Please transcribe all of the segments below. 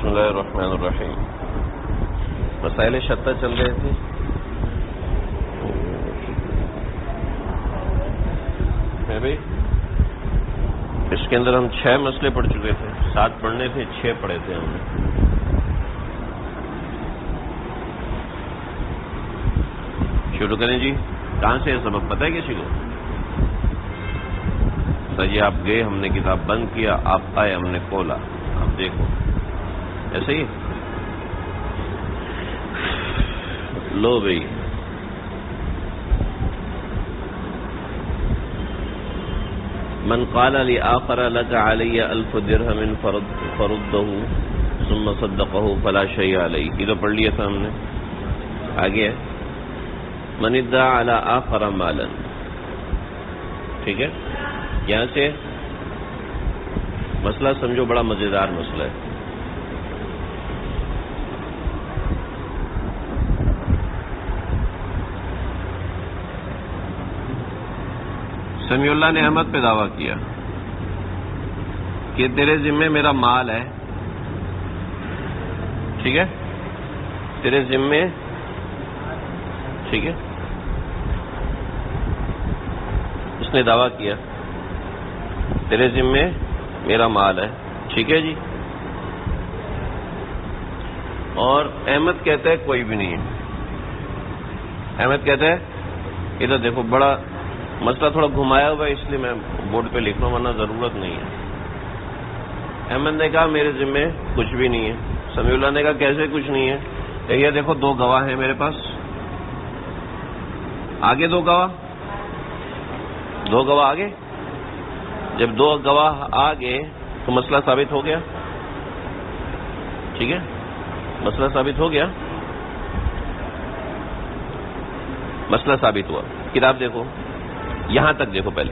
بسم اللہ الرحمن الرحیم. مسائل شتہ چل رہے تھے. بھائی اس کے اندر ہم 6 مسئلے پڑھ چکے تھے. 7 پڑھنے تھے، 6 پڑھے تھے ہم نے. شروع کریں جی. کہاں سے سبق پتہ ہے کسی کو؟ جی آپ گئے، ہم نے کتاب بند کیا، آپ آئے، ہم نے کھولا، آپ دیکھو ایسے ہی. لو بھائی، من قال لآخر لك علي 1000 درهم فرده ثم صدقه فلا شيء عليه. یہ تو پڑھ لیا تھا ہم نے. آگے من ادعى على آخر مالا. ٹھیک ہے، یہاں سے مسئلہ سمجھو، بڑا مزیدار مسئلہ ہے. سمیع اللہ نے احمد پہ دعویٰ کیا کہ تیرے ذمے میرا مال ہے. ٹھیک ہے، تیرے ذمے، ٹھیک ہے، اس نے دعویٰ کیا تیرے ذمے میرا مال ہے. ٹھیک ہے جی. اور احمد کہتا ہے کوئی بھی نہیں ہے. احمد کہتا ہے، یہ تو دیکھو بڑا مسئلہ تھوڑا گھمایا ہوا ہے، اس لیے میں بورڈ پہ لکھ رہا ہوں، ورنہ ضرورت نہیں ہے. احمد نے کہا میرے ذمے کچھ بھی نہیں ہے. سمیع اللہ نے کہا کیسے کچھ نہیں ہے؟ یہ دیکھو 2 گواہ ہیں میرے پاس. آگے 2 گواہ، 2 گواہ آگے. جب 2 گواہ آگے تو مسئلہ ثابت ہو گیا. ٹھیک ہے، مسئلہ ثابت ہو گیا، مسئلہ ثابت ہوا. کتاب دیکھو، یہاں تک دیکھو. پہلے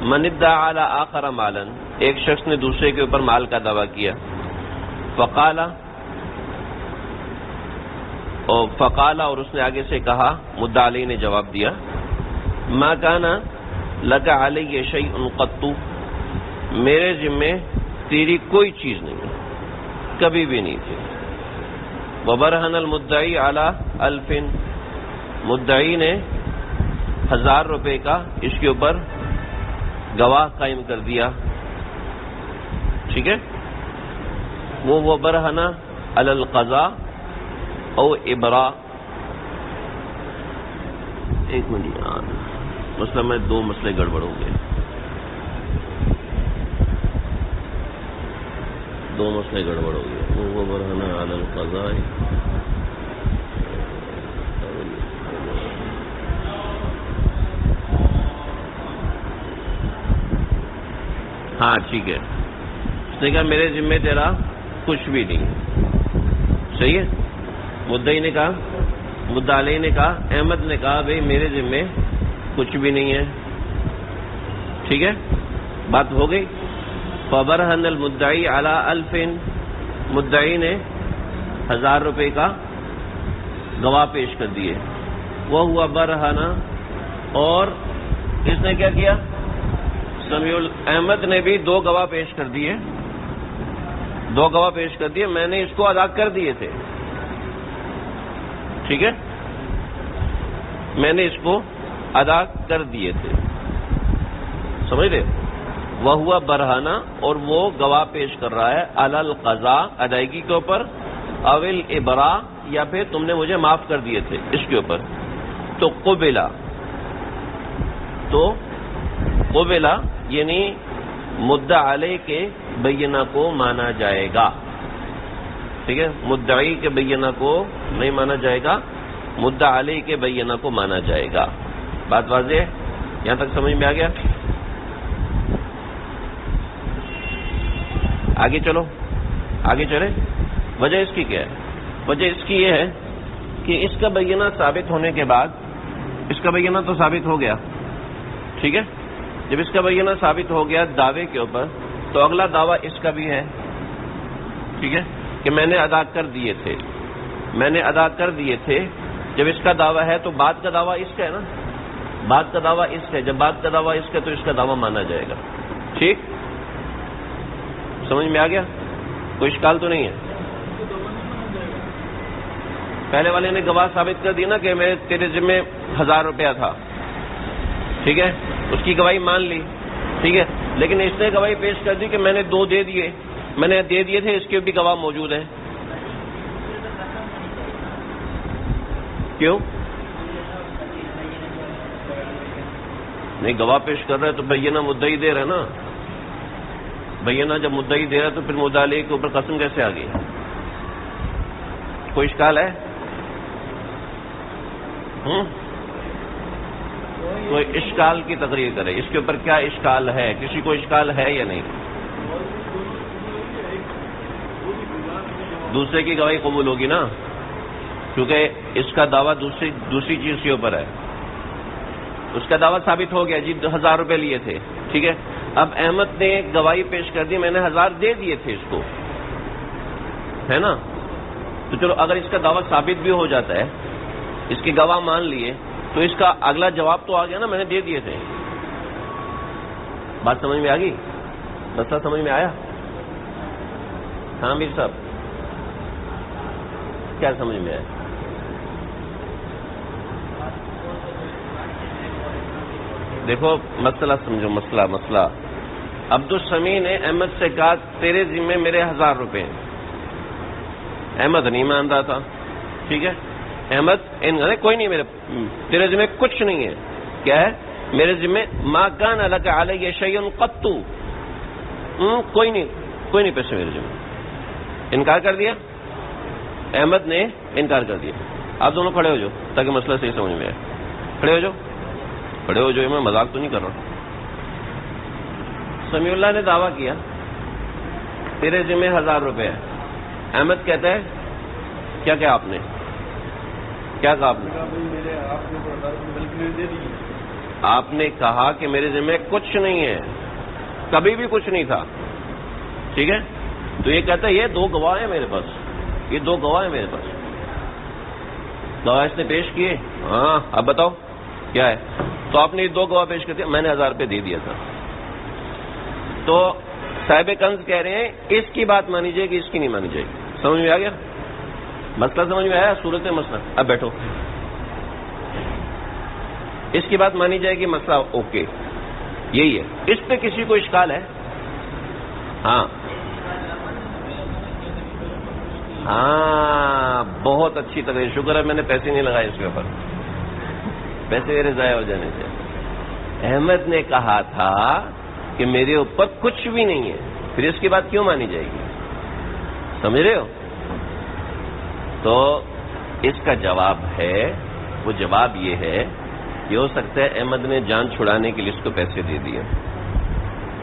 من ادعى على آخر مالا، ایک شخص نے دوسرے کے اوپر مال کا دعویٰ کیا. فقال اور اس نے آگے سے کہا، مدعا علیہ نے جواب دیا، ما كان لك علی شیء قط، میرے ذمے تیری کوئی چیز نہیں ہے، کبھی بھی نہیں تھی. وبرهن المدعی علی 1000، مدعی نے 1000 روپے کا اس کے اوپر گواہ قائم کر دیا. ٹھیک ہے، وہ برہنہ علی القضاء او ابراء. ایک منٹ یار، مسئلہ میں 2 مسئلے گڑبڑ ہو گئے. 2 مسئلے گڑبڑ ہو گئے. وہ برہنہ علی القضاء. ہاں ٹھیک ہے. اس نے کہا میرے ذمے تیرا کچھ بھی نہیں. صحیح ہے. مدعی نے کہا، مدعا علیہ نے کہا، احمد نے کہا بھئی میرے ذمے کچھ بھی نہیں ہے. ٹھیک ہے، بات ہو گئی. فبرهن المدعی علی 1000، مدعی نے 1000 روپے کا گواہ پیش کر دیے. وہ ہوا برہنہ، اور اس نے کیا کیا؟ سمیع احمد نے بھی 2 گواہ پیش کر دیے. 2 گواہ پیش کر دیے، میں نے اس کو ادا کر دیے تھے. ٹھیک ہے، میں نے اس کو ادا کر دیے تھے. سمجھ رہے؟ وہ ہوا برہنہ، اور وہ گواہ پیش کر رہا ہے علی القضاء، ادائیگی کے اوپر، اول ابراء، یا پھر تم نے مجھے معاف کر دیے تھے اس کے اوپر. تو قبلا، تو قبلا یعنی مدعا علیہ کے بینہ کو مانا جائے گا. ٹھیک ہے، مدعی کے بینہ کو نہیں مانا جائے گا، مدعا علیہ کے بینہ کو مانا جائے گا. بات واضح ہے؟ یہاں تک سمجھ میں آ گیا؟ آگے چلو، آگے چلے. وجہ اس کی کیا ہے؟ وجہ اس کی یہ ہے کہ اس کا بینہ ثابت ہونے کے بعد، اس کا بینہ تو ثابت ہو گیا. ٹھیک ہے، جب اس کا بینہ ثابت ہو گیا دعوے کے اوپر، تو اگلا دعویٰ اس کا بھی ہے. ٹھیک ہے، کہ میں نے ادا کر دیے تھے، میں نے ادا کر دیے تھے. جب اس کا دعویٰ ہے تو بعد کا دعویٰ اس کا ہے نا، بعد کا دعویٰ اس کا ہے. جب بعد کا دعویٰ اس کا تو اس کا دعویٰ مانا جائے گا. ٹھیک، سمجھ میں آ گیا؟ کوئی اشکال تو نہیں ہے؟ پہلے والے نے گواہ ثابت کر دی نا کہ میں تیرے ذمے 1000 روپیہ تھا، ٹھیک ہے، اس کی گواہی مان لی، ٹھیک ہے، لیکن اس نے گواہی پیش کر دی کہ میں نے 2 دے دیے، میں نے دے دیے تھے، اس کے بھی گواہ موجود ہیں. کیوں نہیں؟ گواہ پیش کر رہا ہے تو بینہ مدعی دے رہا ہے نا. بینہ جب مدعی دے رہا ہے تو پھر مدعا علیہ کے اوپر قسم کیسے آ گئی؟ کوئی اشکال ہے؟ کوئی اشکال کی تقریر کرے، اس کے اوپر کیا اشکال ہے؟ کسی کو اشکال ہے یا نہیں؟ دوسرے کی گواہی قبول ہوگی نا، کیونکہ اس کا دعویٰ دوسری چیز کے اوپر ہے. اس کا دعویٰ ثابت ہو گیا جی 1000 روپے لیے تھے، ٹھیک ہے. اب احمد نے گواہی پیش کر دی میں نے 1000 دے دیے تھے اس کو، ہے نا. تو چلو اگر اس کا دعویٰ ثابت بھی ہو جاتا ہے، اس کی گواہ مان لیے، تو اس کا اگلا جواب تو آ گیا نا میں نے دے دیے تھے. بات سمجھ میں آ گئی؟ مسئلہ سمجھ میں آیا؟ ہاں میر صاحب کیا سمجھ میں آیا؟ دیکھو مسئلہ سمجھو، مسئلہ عبد السمیع نے احمد سے کہا تیرے ذمے میرے 1000 روپے ہیں. احمد نہیں مان رہا تھا، ٹھیک ہے. احمد کوئی نہیں، میرے تیرے ذمے کچھ نہیں ہے. کیا ہے؟ میرے ذمے ما کان لک علی شیء قط، کوئی نہیں پیسے میرے ذمے. انکار کر دیا، احمد نے انکار کر دیا. آپ دونوں کھڑے ہو جاؤ تاکہ مسئلہ صحیح سمجھ میں آئے. کھڑے ہو جاؤ، میں مذاق تو نہیں کر رہا. سمیع اللہ نے دعویٰ کیا تیرے ذمے 1000 روپے ہے. احمد کہتا ہے کیا کہا آپ نے؟ آپ نے کہا کہ میرے ذمے کچھ نہیں ہے، کبھی بھی کچھ نہیں تھا، ٹھیک ہے. تو یہ کہتا ہے یہ 2 گواہ ہیں میرے پاس، یہ 2 گواہ ہیں میرے پاس. گواہ اس نے پیش کیے، ہاں اب بتاؤ کیا ہے. تو آپ نے یہ 2 گواہ پیش کر دیا، میں نے 1000 روپے دے دیا تھا. تو صاحب کنز کہہ رہے ہیں اس کی بات مانی جائے گی، اس کی نہیں مانی جائے گی. سمجھ میں آ گیا؟ مسئلہ سمجھ میں آیا؟ صورت مسئلہ. اب بیٹھو، اس کی بات مانی جائے گی، مسئلہ اوکے، یہی ہے. اس پہ کسی کو اشکال ہے؟ ہاں بہت اچھی طرح، شکر ہے میں نے پیسے نہیں لگائے اس کے اوپر، پیسے میرے ضائع ہو جانے سے. احمد نے کہا تھا کہ میرے اوپر کچھ بھی نہیں ہے، پھر اس کی بات کیوں مانی جائے گی؟ سمجھ رہے ہو؟ تو اس کا جواب ہے، وہ جواب یہ ہے کہ ہو سکتا ہے احمد نے جان چھڑانے کے لیے اس کو پیسے دے دیے.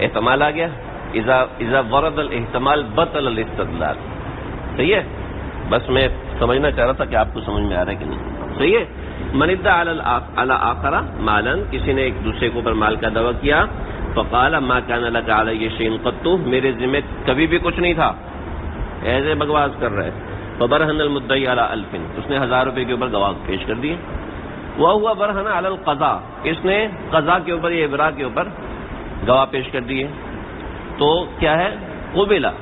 احتمال آ گیا، اذا ورد الاحتمال بطل الاستدلال. صحیح ہے؟ بس میں سمجھنا چاہ رہا تھا کہ آپ کو سمجھ میں آ رہا ہے کہ نہیں. صحیح ہے. من ادعى علی آخر مالا، کسی نے ایک دوسرے کے اوپر مال کا دعویٰ کیا، فقال ما كان لك علی شیء قط، میرے ذمہ کبھی بھی کچھ نہیں تھا، ایسے بکواس کر رہے. فبرهن المدعی علی 1000، اس نے 1000 روپے کے اوپر گواہ پیش کر دیے. وهو برهن علی القضاء، اس نے قضاء کے اوپر، یہ ابراء کے اوپر گواہ پیش کر دیے. تو کیا ہے؟ قبلا،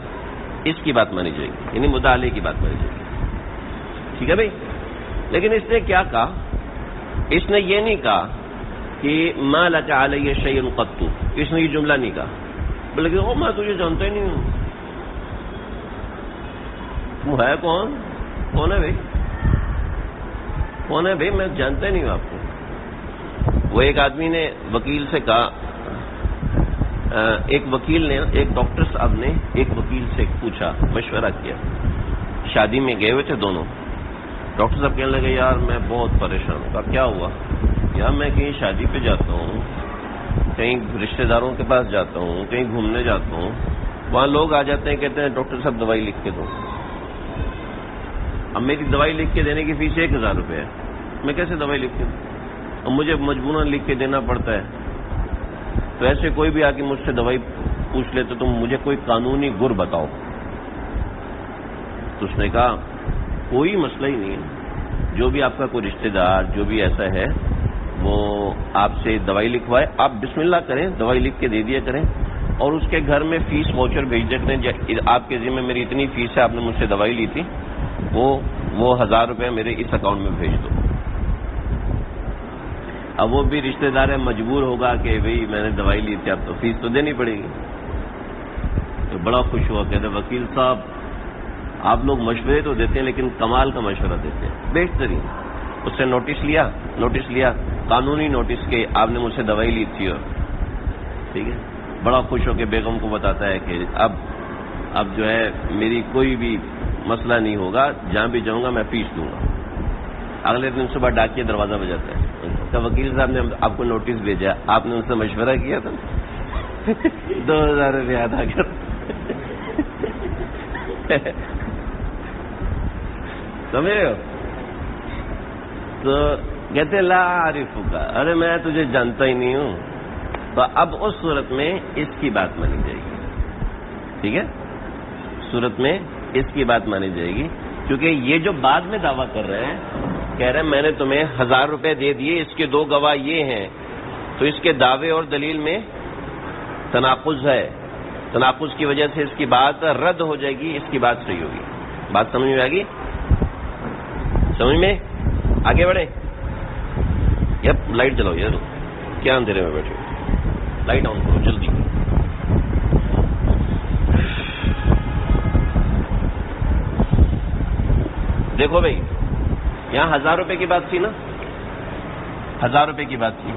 اس کی بات مانی جائے گی، یعنی مدعا علیہ کی بات مانی جائے گی. ٹھیک ہے بھائی. لیکن اس نے کیا کہا؟ اس نے یہ نہیں کہا کہ ما لک علی شیء قط، اس نے یہ جملہ نہیں کہا، بلکہ میں تجھے جانتا ہی نہیں ہوں. وہ ہے کون ہے بھائی؟ کون ہے بھائی؟ میں جانتا ہی نہیں ہوں آپ کو. وہ ایک آدمی نے وکیل سے کہا، ایک وکیل نے، ایک ڈاکٹر صاحب نے ایک وکیل سے پوچھا، مشورہ کیا. شادی میں گئے ہوئے تھے دونوں. ڈاکٹر صاحب کہنے لگے یار میں بہت پریشان ہوں. کہا کیا ہوا؟ یار میں کہیں شادی پہ جاتا ہوں، کہیں رشتہ داروں کے پاس جاتا ہوں، کہیں گھومنے جاتا ہوں، وہاں لوگ آ جاتے ہیں کہتے ہیں ڈاکٹر صاحب دوائی لکھ کے دو. اب میری دوائی لکھ کے دینے کی فیس 1000 روپے ہے، میں کیسے دوائی لکھ کے دوں؟ اب مجھے مجبوراً لکھ کے دینا پڑتا ہے. تو ایسے کوئی بھی آ کے مجھ سے دوائی پوچھ لے تو تم مجھے کوئی قانونی گر بتاؤ. تو اس نے کہا کوئی مسئلہ ہی نہیں ہے، جو بھی آپ کا کوئی رشتہ دار جو بھی ایسا ہے وہ آپ سے دوائی لکھوائے، آپ بسم اللہ کریں، دوائی لکھ کے دے دیا کریں. اور اس کے گھر میں فیس واچر بھیج دیتے ہیں، آپ کے ذمہ میری اتنی فیس ہے، آپ نے مجھ سے دوائی لی تھی، وہ 1000 روپے میرے اس اکاؤنٹ میں بھیج دو۔ اب وہ بھی رشتہ دار ہے، مجبور ہوگا کہ بھئی میں نے دوائی لی تھی، اب تو فیس تو دینی پڑے گی۔ تو بڑا خوش ہوا، کہتے وکیل صاحب آپ لوگ مشورے تو دیتے ہیں لیکن کمال کا مشورہ دیتے ہیں، بہترین۔ اس سے نوٹس لیا قانونی نوٹس کہ آپ نے مجھ سے دوائی لی تھی، اور ٹھیک ہے، بڑا خوش ہو کے بیگم کو بتاتا ہے کہ اب جو ہے میری کوئی بھی مسئلہ نہیں ہوگا، جہاں بھی جاؤں گا میں فیس دوں گا۔ اگلے دن صبح ڈاکیہ دروازہ بجاتا ہے، تو وکیل صاحب نے آپ کو نوٹس بھیجا، آپ نے ان سے مشورہ کیا تھا 2000 روپے ادا کر۔ سمجھ رہے ہو؟ تو کہتے لا عارفک، ارے میں تجھے جانتا ہی نہیں ہوں۔ تو اب اس صورت میں اس کی بات مانی جائے گی، ٹھیک ہے، صورت میں اس کی بات مانی جائے گی، کیونکہ یہ جو بعد میں دعویٰ کر رہے ہیں، کہہ رہے ہیں میں نے تمہیں 1000 روپے دے دیے، اس کے 2 گواہ یہ ہیں، تو اس کے دعوے اور دلیل میں تناقض ہے، تناقض کی وجہ سے اس کی بات رد ہو جائے گی، اس کی بات صحیح ہوگی۔ بات سمجھ میں آ گئی؟ سمجھ میں؟ آگے بڑھے؟ یپ، لائٹ جلاؤ یار، کیا اندھیرے میں بیٹھے، لائٹ آن کرو جلدی۔ دیکھو بھائی، یہاں 1000 روپے کی بات تھی نا، 1000 روپے کی بات تھی۔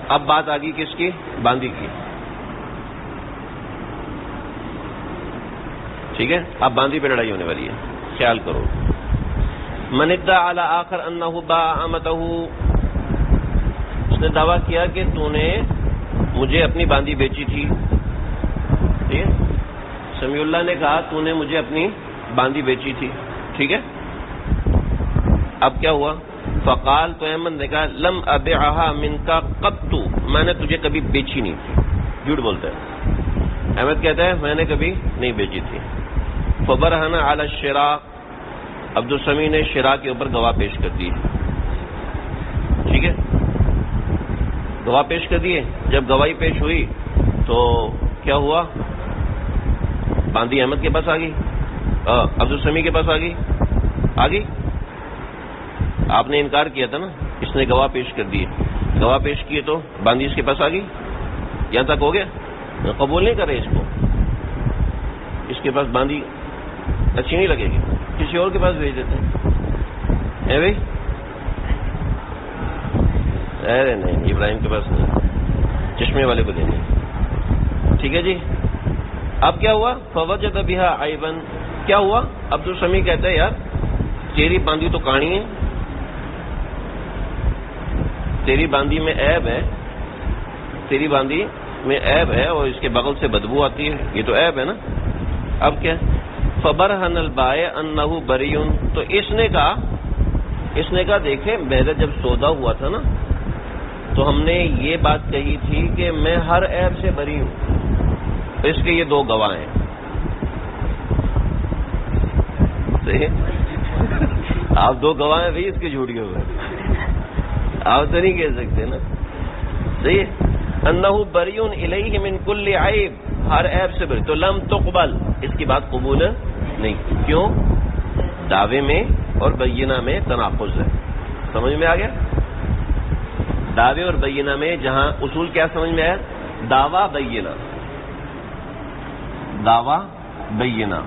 اب بات آ گئی کس کی؟ باندی کی، ٹھیک ہے، اب باندی پہ لڑائی ہونے والی ہے، خیال کرو۔ من ادعى على آخر انه باع امته، اس نے دعویٰ کیا کہ تو نے مجھے اپنی باندی بیچی تھی، ٹھیک ہے، سمیع اللہ نے کہا تو نے مجھے اپنی باندی بیچی تھی، ٹھیک ہے۔ اب کیا ہوا؟ فقال، تو احمد نے کہا لم ابيعها منك قط، میں نے تجھے کبھی بیچی نہیں تھی، جھوٹ بولتا ہے احمد، کہتا ہے میں نے کبھی نہیں بیچی تھی۔ فبرهن على الشراء، عبد السمیع نے شراء کے اوپر گواہ پیش کر دی، ٹھیک ہے، گواہ پیش کر دیے۔ جب گواہی پیش ہوئی تو کیا ہوا؟ باندی احمد کے پاس آ گئی، عبد السمیع کے پاس آ گئی۔ آپ نے انکار کیا تھا نا، اس نے گواہ پیش کر دیے، گواہ پیش کیے تو باندی اس کے پاس آ گئی، یہاں تک ہو گیا، قبول نہیں کر رہے اس کو، اس کے پاس باندی اچھی نہیں لگے گی، کسی اور کے پاس بھیج دیتے ہیں بھائی، ارے نہیں ابراہیم کے پاس نہیں، چشمے والے کو دیں گے، ٹھیک ہے جی۔ اب کیا ہوا؟ فوجد بها عیبا، کیا ہوا؟ عبد السمیع کہتا ہے یار تیری باندی تو کہانی ہے، تیری باندی میں عیب ہے، تیری باندی میں عیب ہے اور اس کے بغل سے بدبو آتی ہے، یہ تو عیب ہے نا۔ اب کیا؟ فبرهن البائع انه بریء، تو اس نے کہا دیکھیں میرا جب سودا ہوا تھا نا تو ہم نے یہ بات کہی تھی کہ میں ہر عیب سے بری ہوں، اس کے یہ 2 گواہ ہیں، آپ 2 گواہ ہیں بھائی، اس کے جھوٹی ہو گئے، آپ تو نہیں کہہ سکتے نا، صحیح ہے۔ انه بریء الیہ من کل عیب، ہر عیب سے بری، تو لم تقبل، اس کی بات قبول نہیں، کیوں؟ دعوے میں اور بینہ میں تناقض ہے، سمجھ میں آ گیا؟ دعوے اور بینہ میں جہاں اصول کیا سمجھ میں آیا؟ دعویٰ بینہ،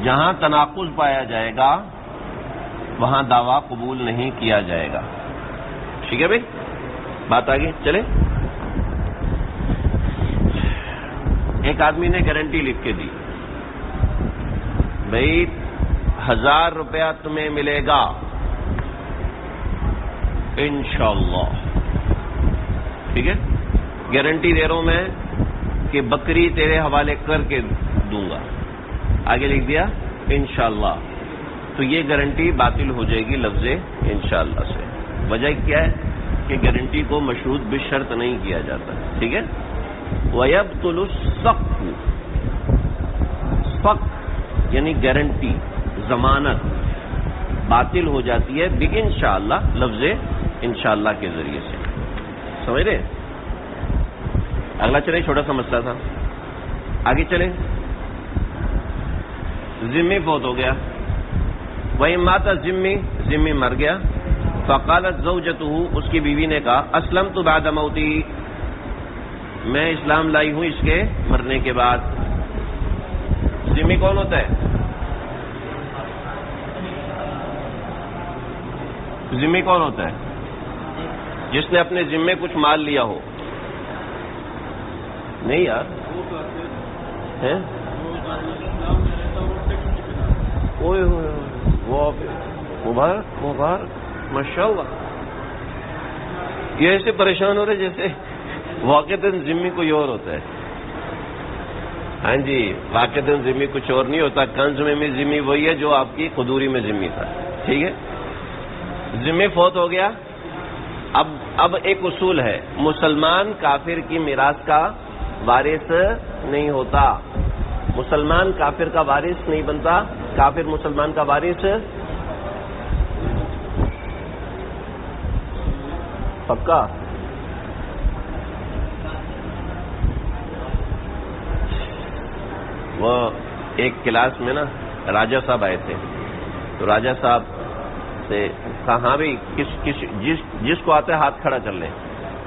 جہاں تناقض پایا جائے گا وہاں دعویٰ قبول نہیں کیا جائے گا، ٹھیک ہے بھائی، بات آگے چلے۔ ایک آدمی نے گارنٹی لکھ کے دی، بھائی 1000 روپیہ تمہیں ملے گا انشاءاللہ، ٹھیک ہے، گارنٹی دے رہا ہوں میں کہ بکری تیرے حوالے کر کے دوں گا، آگے لکھ دیا انشاءاللہ، تو یہ گارنٹی باطل ہو جائے گی لفظ انشاءاللہ سے۔ وجہ کیا ہے کہ گارنٹی کو مشروط بشرط نہیں کیا جاتا، ٹھیک ہے۔ وَيَبْطُلُ السَّقْفُ، سقف یعنی گارنٹی، ضمانت باطل ہو جاتی ہے بِإِنشَاءَ، لفظ انشاءاللہ کے ذریعے سے، سمجھ رہے ہیں؟ اگلا چلے، چھوٹا سا مسئلہ تھا، آگے چلیں. ذمہ فوت ہو گیا، وہی ماتا ذمہ مر گیا. فقالت زوجته، اس کی بیوی نے کہا اسلمت بعد موتی، میں اسلام لائی ہوں اس کے مرنے کے بعد. ذمہ کون ہوتا ہے؟ ذمہ کون ہوتا ہے؟ جس نے اپنے ذمے کچھ مال لیا ہو. نہیں یار، وہ مبارک ماشاء اللہ، یہ ایسے پریشان ہو رہے جیسے واقعتاً ذمہ کوئی اور ہوتا ہے. ہاں جی، واقعتاً ذمہ کچھ اور نہیں ہوتا. کنز میں ذمہ وہی ہے جو آپ کی قدوری میں ذمہ تھا. ٹھیک ہے، ذمہ فوت ہو گیا. اب ایک اصول ہے، مسلمان کافر کی میراث کا وارث نہیں ہوتا. مسلمان کافر کا وارث نہیں بنتا، کافر مسلمان کا وارث. پکا؟ وہ ایک کلاس میں نا راجہ صاحب آئے تھے، تو راجہ صاحب سے کہا ہاں بھائی جس کو آتا ہے ہاتھ کھڑا کر لیں.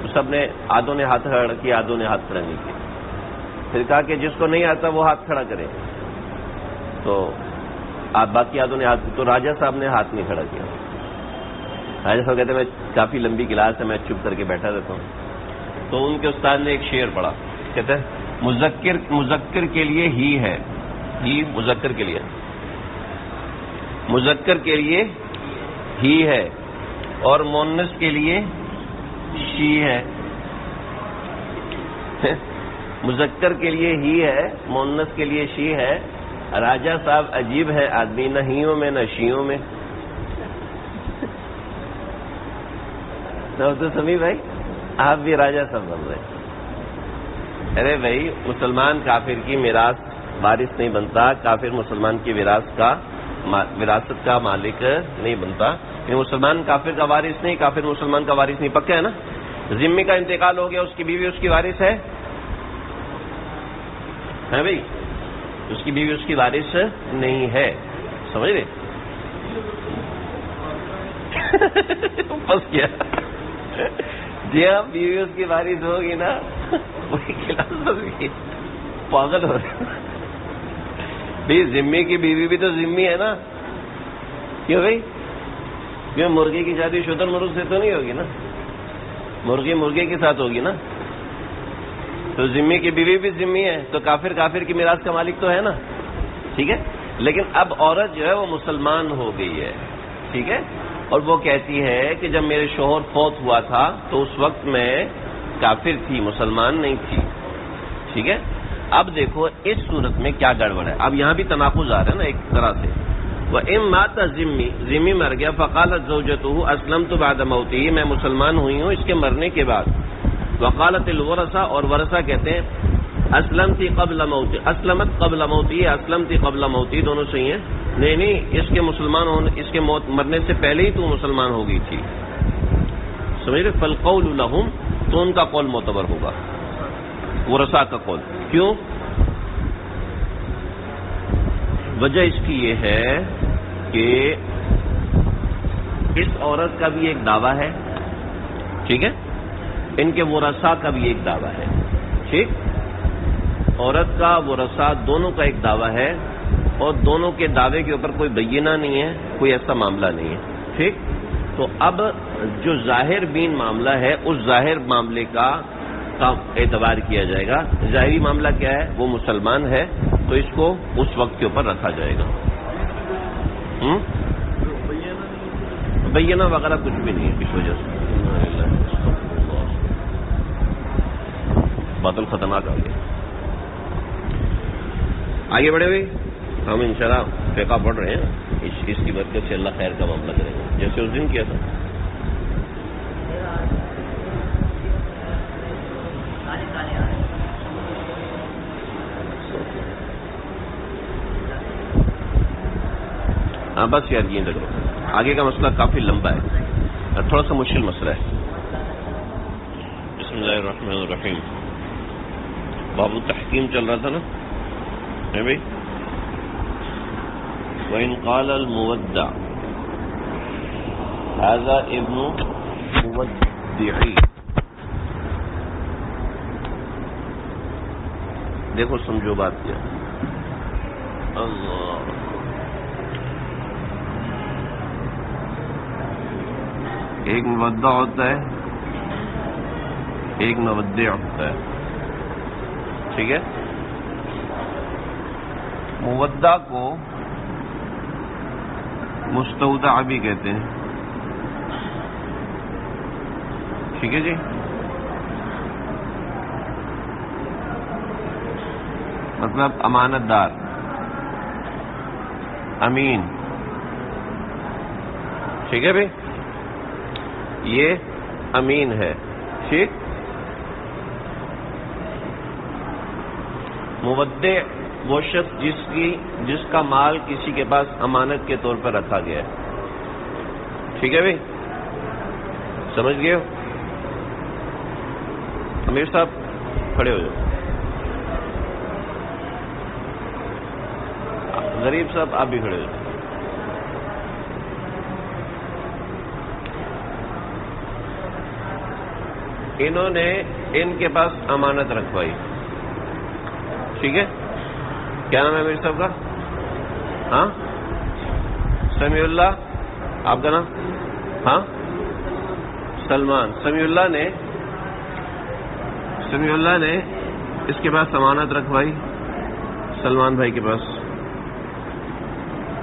تو سب نے، آدھوں نے ہاتھ کھڑا کیا، آدھوں نے ہاتھ کھڑا نہیں کیا. پھر کہا کہ جس کو نہیں آتا وہ ہاتھ کھڑا کرے. تو آپ باقی آدھوں نے ہاتھ، تو راجہ صاحب نے ہاتھ نہیں کھڑا کیا. راجہ صاحب کہتے ہیں میں کافی لمبی کلاس ہے، میں چپ کر کے بیٹھا رہتا ہوں. تو ان کے استاد نے ایک شعر پڑھا، کہتے ہیں مذکر کے لیے ہی ہے، ہی مذکر کے لیے، مذکر کے لیے ہی ہے اور مونس کے لیے شی ہے. مذکر کے لیے ہی ہے، مونس کے لیے شی ہے. راجہ صاحب عجیب ہے آدمی، نہ ہیوں میں نہ شیوں میں. تو سمی بھائی آپ بھی راجہ صاحب بن رہے. ارے بھائی، مسلمان کافر کی میراث وارث نہیں بنتا، کافر مسلمان کی وراثت کا مالک نہیں بنتا. مسلمان کافر کا وارث نہیں، کافر مسلمان کا وارث نہیں. پکا ہے نا؟ ذمہ کا انتقال ہو گیا، اس کی بیوی اس کی وارث ہے بھائی، اس کی بیوی اس کی وارث نہیں ہے. سمجھ رہے؟ پھنس گیا. جی ہاں، بیوی اس کی وارث ہوگی نا، وہی کلاس ہوگی. پاگل ہو رہے بھائی، ذمے کی بیوی بھی تو ذمہ ہے نا. کیوں بھائی؟ کیوں؟ مرغی کی شادی شتر مرغ سے تو نہیں ہوگی نا، مرغے کے ساتھ ہوگی نا. تو ذمے کی بیوی بھی ذمہ ہے، تو کافر کی میراث کا مالک تو ہے نا. ٹھیک ہے، لیکن اب عورت جو ہے وہ مسلمان ہو گئی ہے. ٹھیک ہے، اور وہ کہتی ہے کہ جب میرے شوہر فوت ہوا تھا تو اس وقت میں کافر تھی، مسلمان نہیں تھی. ٹھیک ہے، اب دیکھو اس صورت میں کیا گڑبڑ ہے. اب یہاں بھی تناقض آ رہا ہے نا ایک طرح سے. وَإِن مَاتَ ذِمِّ مر گیا. فقالت زوجته اسلمت بعد موته، میں مسلمان ہوئی ہوں اس کے مرنے کے بعد. وقالت الورثہ، اور ورثہ کہتے ہیں اسلمت قبل موتی، اسلمت قبل موتی، اسلمت قبل موتی، دونوں صحیح ہیں. نہیں، اس کے مسلمان ہونے، اس کے موت مرنے سے پہلے ہی تو مسلمان ہو گئی تھی. سمجھ رہے؟ فالقول لهم، تو ان کا قول معتبر ہوگا، ورثہ کا قول. کیوں؟ وجہ اس کی یہ ہے کہ اس عورت کا بھی ایک دعویٰ ہے. ٹھیک ہے، ان کے ورثہ کا بھی ایک دعویٰ ہے. ٹھیک، عورت کا ورثہ دونوں کا ایک دعویٰ ہے، اور دونوں کے دعوے کے اوپر کوئی بینہ نہیں ہے، کوئی ایسا معاملہ نہیں ہے. ٹھیک، تو اب جو ظاہر بین معاملہ ہے اس ظاہر معاملے کا اعتبار کیا جائے گا. ظاہری معاملہ کیا ہے؟ وہ مسلمان ہے، تو اس کو اس وقت کے اوپر رکھا جائے گا. بینہ وغیرہ کچھ بھی نہیں ہے اس وجہ سے. بادل خطرناک آ گیا. آگے بڑھے ہوئے ہم انشاءاللہ فقہ پڑھ رہے ہیں. اس کی برکت سے اللہ خیر کا معاملہ کرے گا، جیسے اس دن کیا تھا. ہاں بس یار یہ لگ رہا، آگے کا مسئلہ کافی لمبا ہے، تھوڑا سا مشکل مسئلہ ہے. بسم اللہ الرحمن الرحیم. باب التحکیم چل رہا تھا نا ہے بھائی. وَإِنْ قَالَ الْمُوَدَّعُ هَذَا ابن مودعی. دیکھو سمجھو بات کیا. اللہ ایک مودع ہوتا ہے ایک مودع ہوتا ہے. ٹھیک ہے. مودع کو مستودع بھی کہتے ہیں. ٹھیک ہے جی. مطلب امانت دار, امین. ٹھیک ہے بھائی, یہ امین ہے. ٹھیک. مودع وہ شخص جس کا مال کسی کے پاس امانت کے طور پر رکھا گیا ہے. ٹھیک ہے بھائی, سمجھ گئے ہو؟ امیر صاحب کھڑے ہو جاؤ. غریب صاحب آپ بھی کھڑے ہو جاؤ. انہوں نے ان کے پاس امانت رکھوائی. ٹھیک ہے. کیا نام ہے امیر صاحب کا؟ ہاں, سمیع اللہ. آپ کا نام؟ ہاں, سلمان. سمیع اللہ نے اس کے پاس امانت رکھوائی سلمان بھائی کے پاس.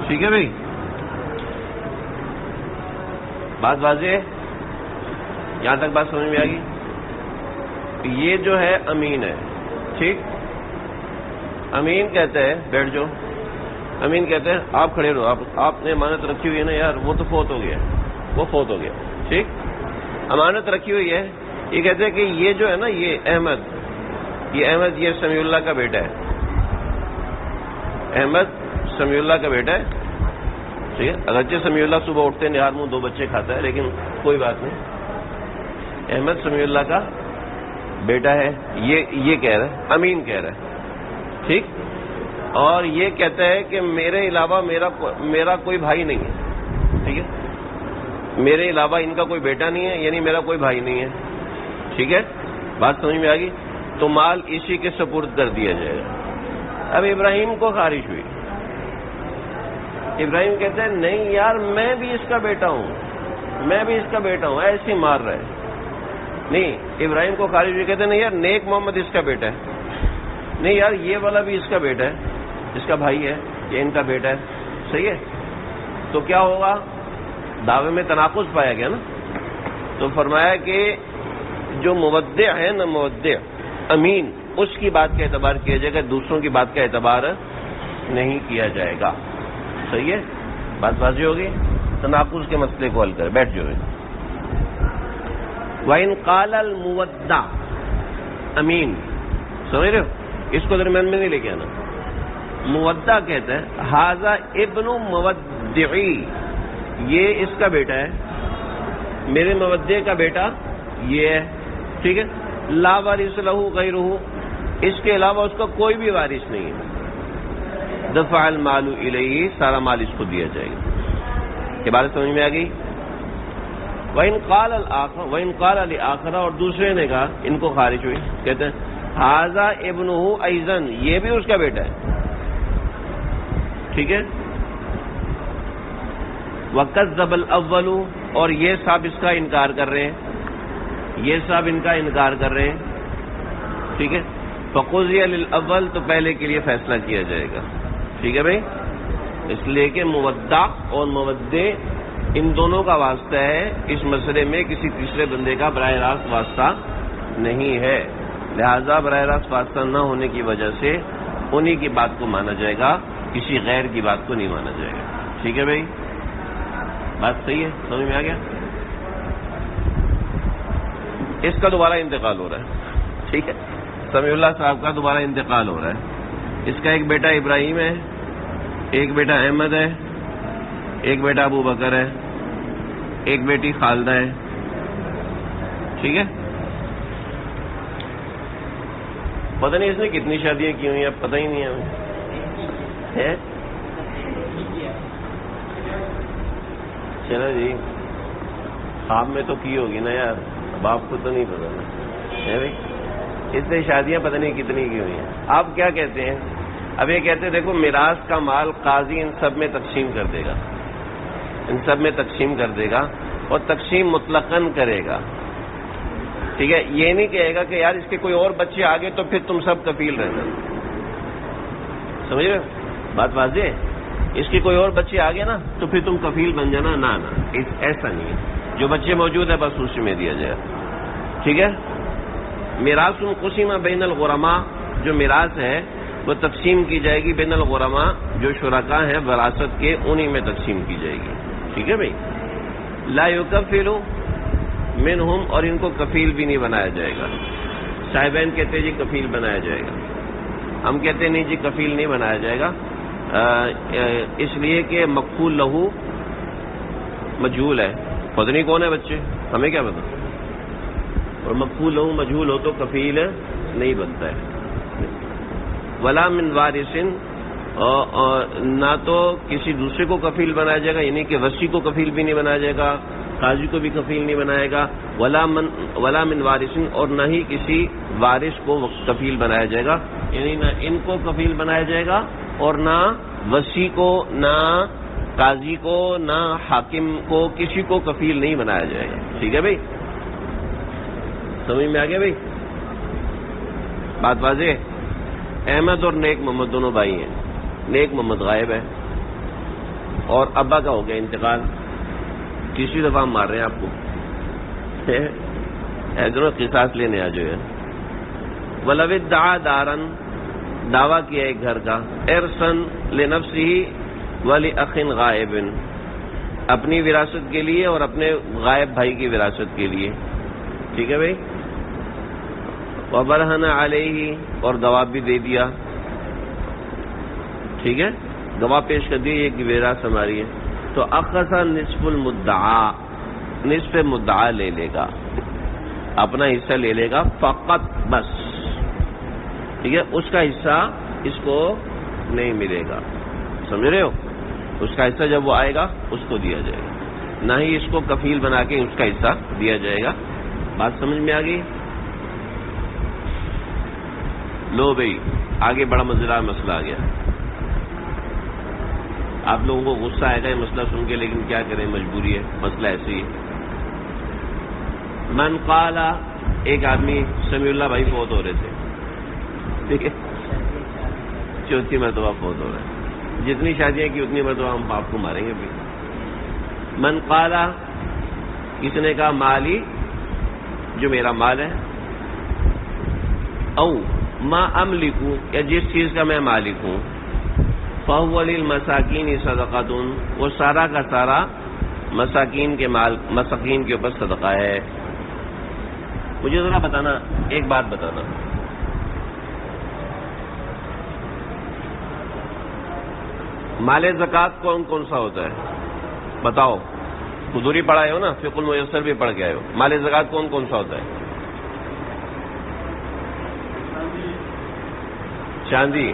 ٹھیک ہے بھائی, بات واضح ہے؟ یہاں تک بات سمجھ میں آ گئی؟ یہ جو ہے امین ہے. ٹھیک. امین کہتے ہیں, بیٹھ جاؤ. امین کہتے ہیں آپ کھڑے رہو, آپ نے امانت رکھی ہوئی ہے نا یار, وہ تو فوت ہو گیا, وہ فوت ہو گیا. ٹھیک. امانت رکھی ہوئی ہے. یہ کہتے ہیں کہ یہ جو ہے نا, یہ احمد یہ سمیع اللہ کا بیٹا ہے. احمد سمیع اللہ کا بیٹا ہے. ٹھیک ہے. اگرچہ سمیع اللہ صبح اٹھتے نہار منہ 2 بچے کھاتا ہے, لیکن کوئی بات نہیں. احمد سمیع اللہ کا بیٹا ہے. یہ کہہ رہا ہے, امین کہہ رہا ہے. ٹھیک. اور یہ کہتا ہے کہ میرے علاوہ میرا کوئی بھائی نہیں ہے. ٹھیک ہے. میرے علاوہ ان کا کوئی بیٹا نہیں ہے, یعنی میرا کوئی بھائی نہیں ہے. ٹھیک ہے. بات سمجھ میں آ گئی؟ تو مال اسی کے سپرد کر دیا جائے گا. اب ابراہیم کو خارش ہوئی. ابراہیم کہتے ہیں نہیں یار, میں بھی اس کا بیٹا ہوں, ایسے ہی مار رہا ہے. نہیں, ابراہیم کو خارج ہوئی. کہتے ہیں نہیں یار, نیک محمد اس کا بیٹا ہے. نہیں یار, یہ والا بھی اس کا بیٹا ہے, اس کا بھائی ہے, یہ ان کا بیٹا ہے. صحیح ہے. تو کیا ہوگا؟ دعوے میں تناقض پایا گیا نا. تو فرمایا کہ جو مودع ہے نا, مودع امین, اس کی بات کا اعتبار کیا جائے گا, دوسروں کی بات کا اعتبار نہیں کیا جائے گا. صحیح ہے. بات واضح ہوگی؟ تناقض کے مسئلے کو حل کر بیٹھ جاؤ. وَإِنْ قَالَ الْمُوَدَّعُ امین. سمجھ رہے ہو؟ اس کو درمیان میں نہیں لے کے آنا. مودع کہتا ہے ھذا ابن مودعی, یہ اس کا بیٹا ہے, میرے مودع کا بیٹا یہ ہے. ٹھیک ہے. لا وارث لہ غیرہ, اس کے علاوہ اس کا کوئی بھی وارث نہیں ہے. دفع المال الیہ, سارا مال اس کو دیا جائے گا. یہ بات سمجھ میں آ گئی؟ وَإِنْ قَالَ لِآخَرَ, اور دوسرے نے کہا, ان کو خارج ہوئی. کہتے ہیں ھذا ابنہ ایضا, یہ بھی اس کا بیٹا ہے. ٹھیک ہے. وَكَذَّبَ الْأَوَّلُ, اور یہ صاحب اس کا انکار کر رہے ہیں, ٹھیک ہے. فَقُضِيَ لِلْأَوَّلِ, تو پہلے کے لیے فیصلہ کیا جائے گا. ٹھیک ہے بھائی. اس لیے کہ مودع اور مودع ان دونوں کا واسطہ ہے, اس مسئلے میں کسی تیسرے بندے کا براہ راست واسطہ نہیں ہے. لہذا براہ راست واسطہ نہ ہونے کی وجہ سے انہی کی بات کو مانا جائے گا, کسی غیر کی بات کو نہیں مانا جائے گا. ٹھیک ہے بھائی. بات صحیح ہے؟ سمجھ میں آ گیا؟ اس کا دوبارہ انتقال ہو رہا ہے. ٹھیک ہے. سمیع اللہ صاحب کا دوبارہ انتقال ہو رہا ہے. اس کا ایک بیٹا ابراہیم ہے, ایک بیٹا احمد ہے, ایک بیٹا ابو بکر ہے, ایک بیٹی خالدہ ہے. ٹھیک ہے. پتہ نہیں اس نے کتنی شادیاں کی ہوئی ہیں، اب پتہ ہی نہیں ہے ہمیں. چلو جی، خواب میں تو کی ہوگی نا یار، اب آپ کو تو نہیں پتا ہے بھائی. اس سے شادیاں پتہ نہیں کتنی کی ہوئی ہیں. آپ کیا کہتے ہیں؟ اب یہ کہتے ہیں دیکھو میراث کا مال قاضی ان سب میں تقسیم کر دے گا، ان سب میں تقسیم کر دے گا، اور تقسیم مطلقاً کرے گا. ٹھیک ہے، یہ نہیں کہے گا کہ یار اس کے کوئی اور بچے آگے تو پھر تم سب کفیل رہنا. سمجھ رہے ہو بات واضح ہے؟ اس کے کوئی اور بچے آگے نا تو پھر تم کفیل بن جانا. نہ ایسا نہیں ہے، جو بچے موجود ہیں بس اسی میں دیا جائے. ٹھیک ہے. میراث قسم بین الغرماء، جو میراث ہے وہ تقسیم کی جائے گی بین الغرماء، جو شرکاء ہیں وراثت کے انہی میں تقسیم کی جائے گی. ٹھیک ہے بھائی. لا یکفل منہم، اور ان کو کفیل بھی نہیں بنایا جائے گا. صاحبین کہتے ہیں جی کفیل بنایا جائے گا، ہم کہتے ہیں نہیں جی کفیل نہیں بنایا جائے گا، اس لیے کہ مکفول لہو مجہول ہے، پتہ نہیں کون ہے بچے، ہمیں کیا پتا. اور مکفول لہو مجہول ہو تو کفیل نہیں بنتا ہے. ولا من وارث، نہ تو کسی دوسرے کو کفیل بنایا جائے گا، یعنی کہ وصی کو کفیل بھی نہیں بنایا جائے گا، قاضی کو بھی کفیل نہیں بنائے گا. ولا من وارث، اور نہ ہی کسی وارث کو کفیل بنایا جائے گا، یعنی نہ ان کو کفیل بنایا جائے گا اور نہ وصی کو، نہ قاضی کو، نہ حاکم کو، کسی کو کفیل نہیں بنایا جائے گا. ٹھیک ہے بھائی، سمجھ میں آ گیا بھائی؟ بات واضح ہے. احمد اور نیک محمد دونوں بھائی ہیں. نیک محمد غائب ہے اور ابا کا ہو گیا انتقال، تیسری دفعہ ہم مار رہے ہیں آپ کو. دونوں قصاص لینے آ جو ہے. ولو ادعا دارن، دعویٰ کیا ایک گھر کا، ارثن لنفسہ ولاخ غائب، اپنی وراثت کے لیے اور اپنے غائب بھائی کی وراثت کے لیے. ٹھیک ہے بھائی. وبرہن علیہ، اور گواہ بھی دے دیا. ٹھیک ہے، گواہ پیش کر دی یہ کہ وراثت ہماری ہے. تو اخذ نصف المدعا، نصف مدعا لے لے گا، اپنا حصہ لے لے گا فقط، بس. ٹھیک ہے، اس کا حصہ اس کو نہیں ملے گا. سمجھ رہے ہو؟ اس کا حصہ جب وہ آئے گا اس کو دیا جائے گا، نہ ہی اس کو کفیل بنا کے اس کا حصہ دیا جائے گا. بات سمجھ میں آ گئی؟ لو بھائی آگے بڑا مزیدار مسئلہ آ گیا. آپ لوگوں کو غصہ آئے گا یہ مسئلہ سن کے، لیکن کیا کریں، مجبوری ہے، مسئلہ ایسے ہی ہے. من قال، ایک آدمی سمیع اللہ بھائی فوت ہو رہے تھے. ٹھیک ہے، چوتھی مرتبہ فوت ہو رہا ہے. جتنی شادیاں کی اتنی مرتبہ ہم آپ کو ماریں گے بھی. من قال، کس نے کہا مالی، جو میرا مال ہے، او ما املکو، یا جس چیز کا میں مالک ہوں، فہو للمساکین صدقۃ، وہ سارا کا سارا مساکین کے مال، مساکین کے اوپر صدقہ ہے. مجھے ذرا بتانا، ایک بات بتانا، مال زکوٰۃ کون کون سا ہوتا ہے؟ بتاؤ. حضوری پڑھائے ہو نا، فقہ المیسر بھی پڑھ کے آئے ہو. مال زکوٰۃ کون کون سا ہوتا ہے؟ چاندی،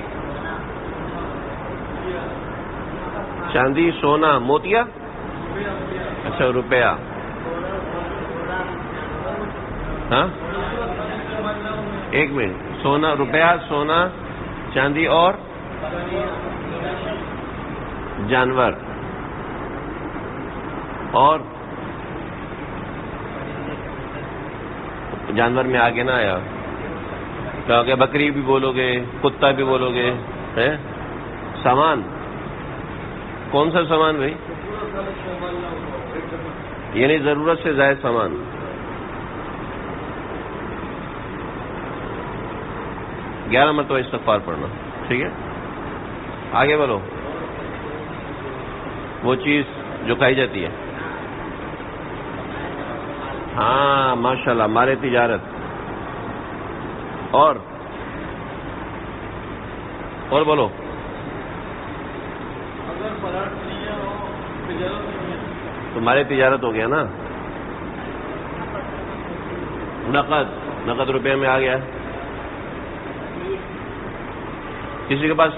چاندی، سونا، موتیا، اچھا روپیہ. ہاں ایک منٹ، سونا، روپیہ، سونا، چاندی اور جانور، اور جانور میں آگے نہ آیا، کہا کہ بکری بھی بولو گے، کتا بھی بولو گے. سامان، کون سا سامان بھائی؟ یعنی ضرورت سے زائد سامان. گیارہ مرتبہ استغفار پڑھنا. ٹھیک ہے، آگے بولو. وہ چیز جو کھائی جاتی ہے. ہاں ماشاءاللہ، مال تجارت. اور بولو. تمہاری تجارت ہو گیا نا. نقد روپے میں آ گیا. کسی کے پاس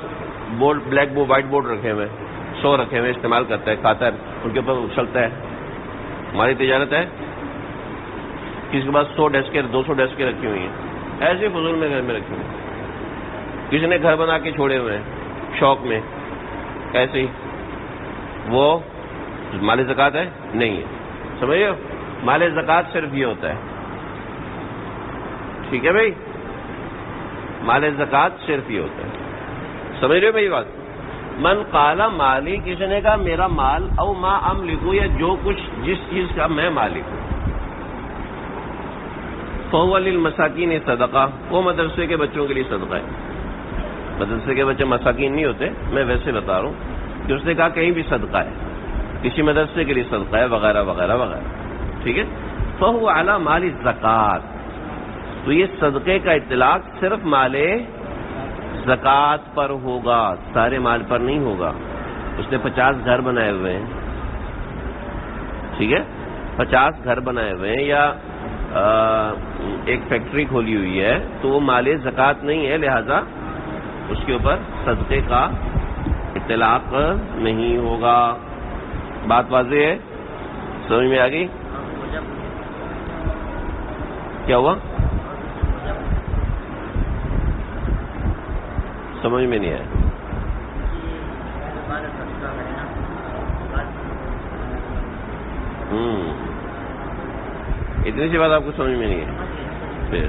board black board white board رکھے ہوئے 100 رکھے ہوئے استعمال کرتا ہے کھاتا ہے ان کے اوپر اچھلتا ہے ہماری تجارت ہے. کسی کے پاس 100 ڈیسکیں 200 ڈیسکیں رکھی ہوئی ہیں ایسے فضول میں گھر میں رکھی ہوئی. کسی نے گھر بنا کے چھوڑے ہوئے ہیں شوق میں ایسے ہی وہ مال زکوٰۃ ہے نہیں ہے. سمجھ رہے ہو مال زکوٰۃ صرف یہ ہوتا ہے ٹھیک ہے بھائی مال زکوٰۃ صرف یہ ہوتا ہے. سمجھ رہے ہو بھائی بات. من قال مالی کسی نے کہا میرا مال او ما املکو یا جو کچھ جس چیز کا میں مالک ہوں فهو للمساکین صدقہ وہ مدرسے کے بچوں کے لیے صدقہ ہے. مدرسے کے بچے مساکین نہیں ہوتے میں ویسے بتا رہا ہوں کہ اس نے کہا کہیں بھی صدقہ ہے کسی مدرسے کے لیے صدقہ ہے وغیرہ وغیرہ وغیرہ ٹھیک ہے. فهو علی مال الزکوٰۃ تو یہ صدقے کا اطلاق صرف مال زکوٰۃ پر ہوگا سارے مال پر نہیں ہوگا. اس نے 50 گھر بنائے ہوئے ہیں ٹھیک ہے 50 گھر بنائے ہوئے ہیں یا ایک فیکٹری کھولی ہوئی ہے تو وہ مال زکوٰۃ نہیں ہے لہذا اس کے اوپر صدقے کا اطلاق نہیں ہوگا. بات واضح ہے سمجھ میں آ گئی. کیا ہوا سمجھ میں نہیں آیا. اتنی سی بات آپ کو سمجھ میں نہیں ہے. پھر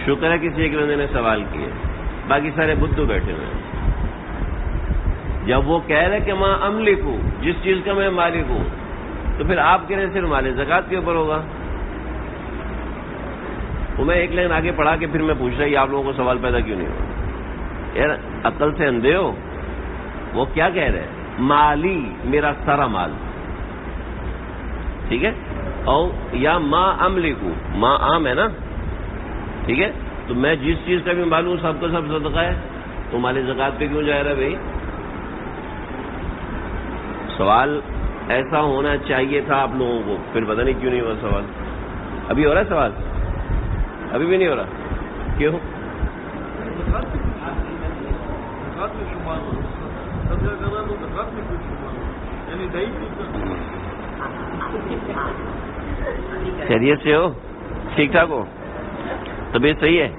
شکر ہے کسی ایک بندے نے سوال کیے باقی سارے بدھو بیٹھے ہوئے ہیں. جب وہ کہہ رہے کہ ماں املک ہوں جس چیز کا میں مالک ہوں تو پھر آپ کہہ رہے صرف مال زکوٰۃ کے اوپر ہوگا. وہ میں ایک لائن آگے پڑھا کے پھر میں پوچھ رہا یہ آپ لوگوں کو سوال پیدا کیوں نہیں ہوا یار عقل سے اندھے ہو. وہ کیا کہہ رہے ہیں مالی میرا سارا مال ٹھیک ہے اور یا ماں املک ہوں ماں عام ہے نا ٹھیک ہے تو میں جس چیز کا بھی معلوم سب کا سب صدقہ ہے تو مال زکوٰۃ پہ کیوں جا رہا ہے بھائی. سوال ایسا ہونا چاہیے تھا آپ لوگوں کو پھر پتہ نہیں کیوں نہیں ہوا سوال. ابھی ہو رہا ہے سوال ابھی بھی نہیں ہو رہا کیوں. خیریت سے ہو ٹھیک ٹھاک ہو طبیعت صحیح ہے.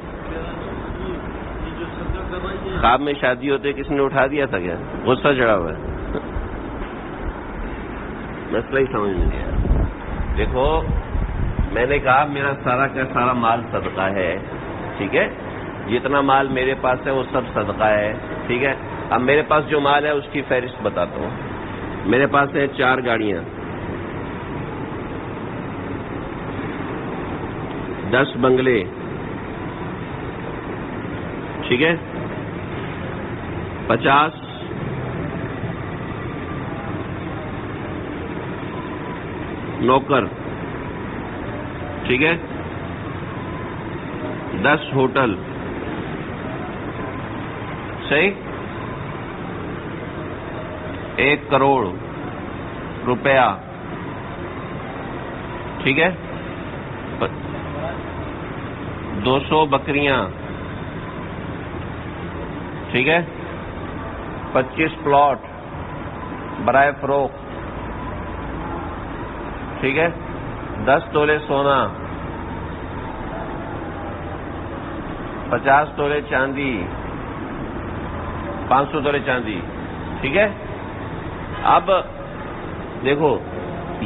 خواب میں شادی ہوتے کسی نے اٹھا دیا تھا کیا غصہ چڑھا ہوا ہے مسئلہ ہی سمجھ میں نہیں آیا. دیکھو میں نے کہا میرا سارا کا سارا مال صدقہ ہے ٹھیک ہے جتنا مال میرے پاس ہے وہ سب صدقہ ہے ٹھیک ہے. اب میرے پاس جو مال ہے اس کی فہرست بتاتا ہوں. میرے پاس ہے 4 گاڑیاں 10 بنگلے ٹھیک ہے 50 نوکر ٹھیک ہے 10 ہوٹل صحیح 1 کروڑ روپیہ ٹھیک ہے 200 بکریاں ٹھیک ہے 25 پلاٹ برائے فروخت ٹھیک ہے 10 تولے سونا 50 تولے چاندی 500 تولے چاندی ٹھیک ہے. اب دیکھو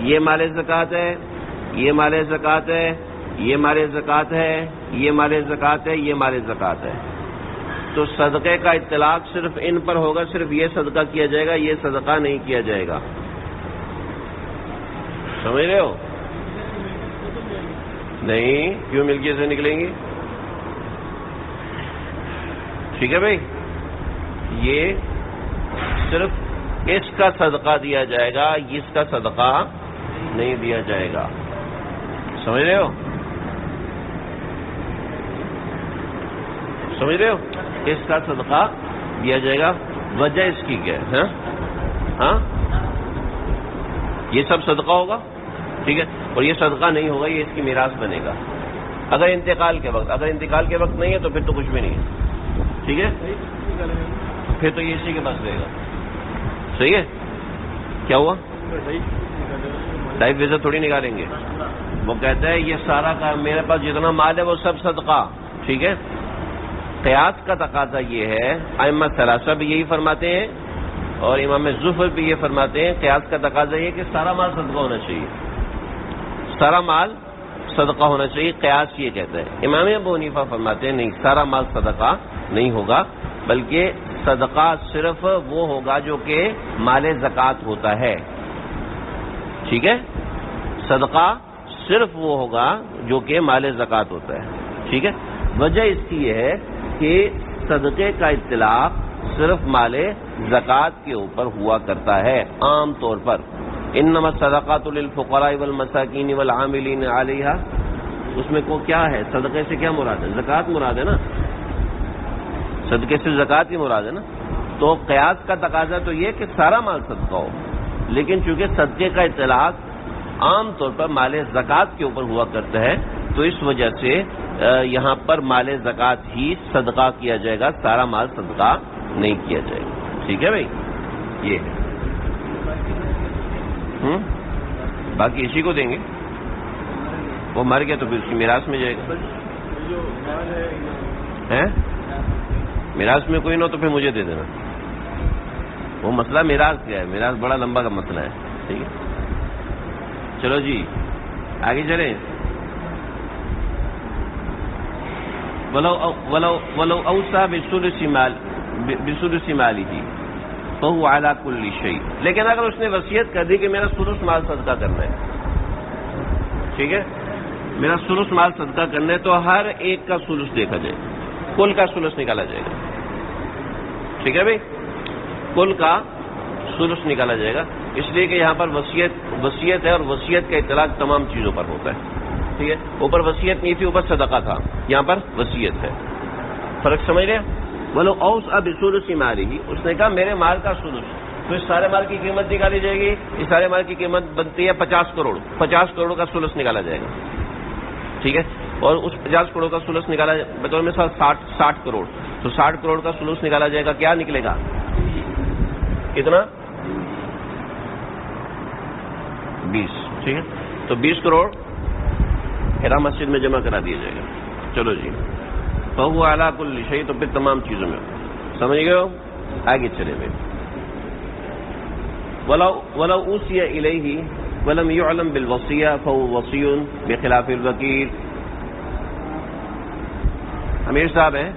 یہ مال زکوٰۃ ہے یہ مال زکوٰۃ ہے یہ مال زکوٰۃ ہے یہ مال زکوٰۃ ہے یہ مال زکوٰۃ ہے. تو صدقے کا اطلاق صرف ان پر ہوگا صرف یہ صدقہ کیا جائے گا یہ صدقہ نہیں کیا جائے گا. سمجھ رہے ہو نہیں کیوں ملکیت سے نکلیں گی ٹھیک ہے بھائی. یہ صرف اس کا صدقہ دیا جائے گا اس کا صدقہ نہیں دیا جائے گا. سمجھ رہے ہو سمجھ رہے ہو اس کا صدقہ دیا جائے گا. وجہ اس کی کیا ہے ہاں یہ سب صدقہ ہوگا ٹھیک ہے اور یہ صدقہ نہیں ہوگا یہ اس کی میراث بنے گا اگر انتقال کے وقت نہیں ہے تو پھر تو کچھ بھی نہیں ہے ٹھیک ہے، پھر تو یہ اسی کے پاس رہے گا. صحیح ہے. کیا ہوا؟ لائف ویزا تھوڑی نکالیں گے. وہ کہتا ہے یہ سارا کا میرے پاس جتنا مال ہے وہ سب صدقہ. ٹھیک ہے. قیاس کا تقاضا یہ ہے، ائمہ ثلاثہ بھی یہی فرماتے ہیں اور امام زفر بھی یہ فرماتے ہیں، قیاس کا تقاضا یہ کہ سارا مال صدقہ ہونا چاہیے، سارا مال صدقہ ہونا چاہیے. قیاس یہ کہتا ہے. امام ابو حنیفہ فرماتے ہیں نہیں، سارا مال صدقہ نہیں ہوگا، بلکہ صدقہ صرف وہ ہوگا جو کہ مال زکوٰۃ ہوتا ہے. ٹھیک ہے. صدقہ صرف وہ ہوگا جو کہ مال زکوٰۃ ہوتا ہے. ٹھیک ہے. وجہ اس کی یہ ہے کہ صدقے کا اطلاق صرف مال زکوٰۃ کے اوپر ہوا کرتا ہے عام طور پر. انما الصدقات للفقراء والمساکین والعاملین علیہا. اس میں کو کیا ہے؟ صدقے سے کیا مراد ہے؟ زکوٰۃ مراد ہے نا. صدقے سے زکوٰۃ ہی مراد ہے نا. تو قیاس کا تقاضا تو یہ کہ سارا مال صدقہ ہو، لیکن چونکہ صدقے کا اطلاق عام طور پر مال زکوٰۃ کے اوپر ہوا کرتا ہے تو اس وجہ سے یہاں پر مال زکوٰۃ ہی صدقہ کیا جائے گا، سارا مال صدقہ نہیں کیا جائے گا. ٹھیک ہے بھائی. یہ ہے. باقی اسی کو دیں گے. وہ مر گیا تو پھر اس کی میراث میں جائے گا. میراث میں کوئی نہ ہو تو پھر مجھے دے دینا. وہ مسئلہ میراث کیا ہے؟ میراث بڑا لمبا کا مسئلہ ہے. ٹھیک ہے. چلو جی آگے چلیں. ولو اوصى بثلث ماله فهو على كل شيء. لیکن اگر اس نے وصیت کر دی کہ میرا ثلث مال صدقہ کرنا ہے، ٹھیک ہے، میرا ثلث مال صدقہ کرنا ہے، تو ہر ایک کا ثلث دیکھا جائے گا، کل کا ثلث نکالا جائے گا. ٹھیک ہے بھائی. کل کا ثلث نکالا جائے گا، اس لیے کہ یہاں پر وصیت ہے اور وصیت کا اطلاق تمام چیزوں پر ہوتا ہے. ٹھیک ہے. اوپر وصیت نہیں تھی، اوپر صدقہ تھا، یہاں پر وصیت ہے. فرق سمجھ رہے ہیں؟ ولو اوصى بثلث ماله، اس نے کہا میرے مال کا ثلث، تو اس سارے مال کی قیمت نکالی جائے گی. اس سارے مال کی قیمت بنتی ہے 50 کروڑ. 50 کروڑ کا ثلث نکالا جائے گا. ٹھیک ہے. اور اس 50 کروڑ کا ثلث نکالا بطور میں 60 کروڑ، تو 60 کروڑ کا ثلث نکالا جائے گا. کیا نکلے گا؟ کتنا؟ 20. ٹھیک ہے. تو 20 کروڑ ہیرا مسجد میں جمع کرا دیا جائے گا. چلو جی. فهو على كل شيء، تو پھر تمام چیزوں میں سمجھ گئے ہو. آگے چلے گئے. ولو اوصي اليه ولم يعلم بالوصيه فهو وصي بخلاف الوكيل. امیر صاحب ہیں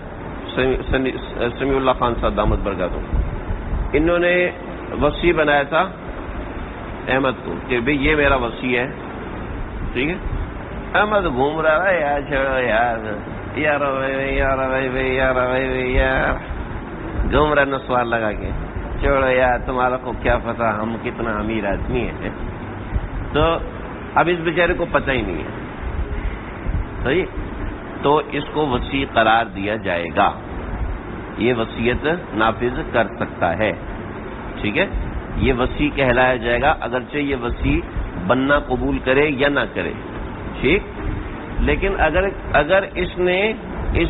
سمیع اللہ خان صاحب دامت برکاتہ، انہوں نے وصی بنایا تھا احمد کو کہ بھئی یہ میرا وصی ہے. ٹھیک ہے. احمد گھوم رہا ہے، یار چھوڑو یار گھوم رہا نسوار لگا کے، چھوڑو یار تمہارا کو کیا پتا ہم کتنا امیر آدمی ہیں. تو اب اس بیچارے کو پتہ ہی نہیں ہے. صحیح. تو اس کو وصی قرار دیا جائے گا، یہ وصیت نافذ کر سکتا ہے. ٹھیک ہے. یہ وصی کہلایا جائے گا، اگرچہ یہ وصی بننا قبول کرے یا نہ کرے. ٹھیک. لیکن اگر اس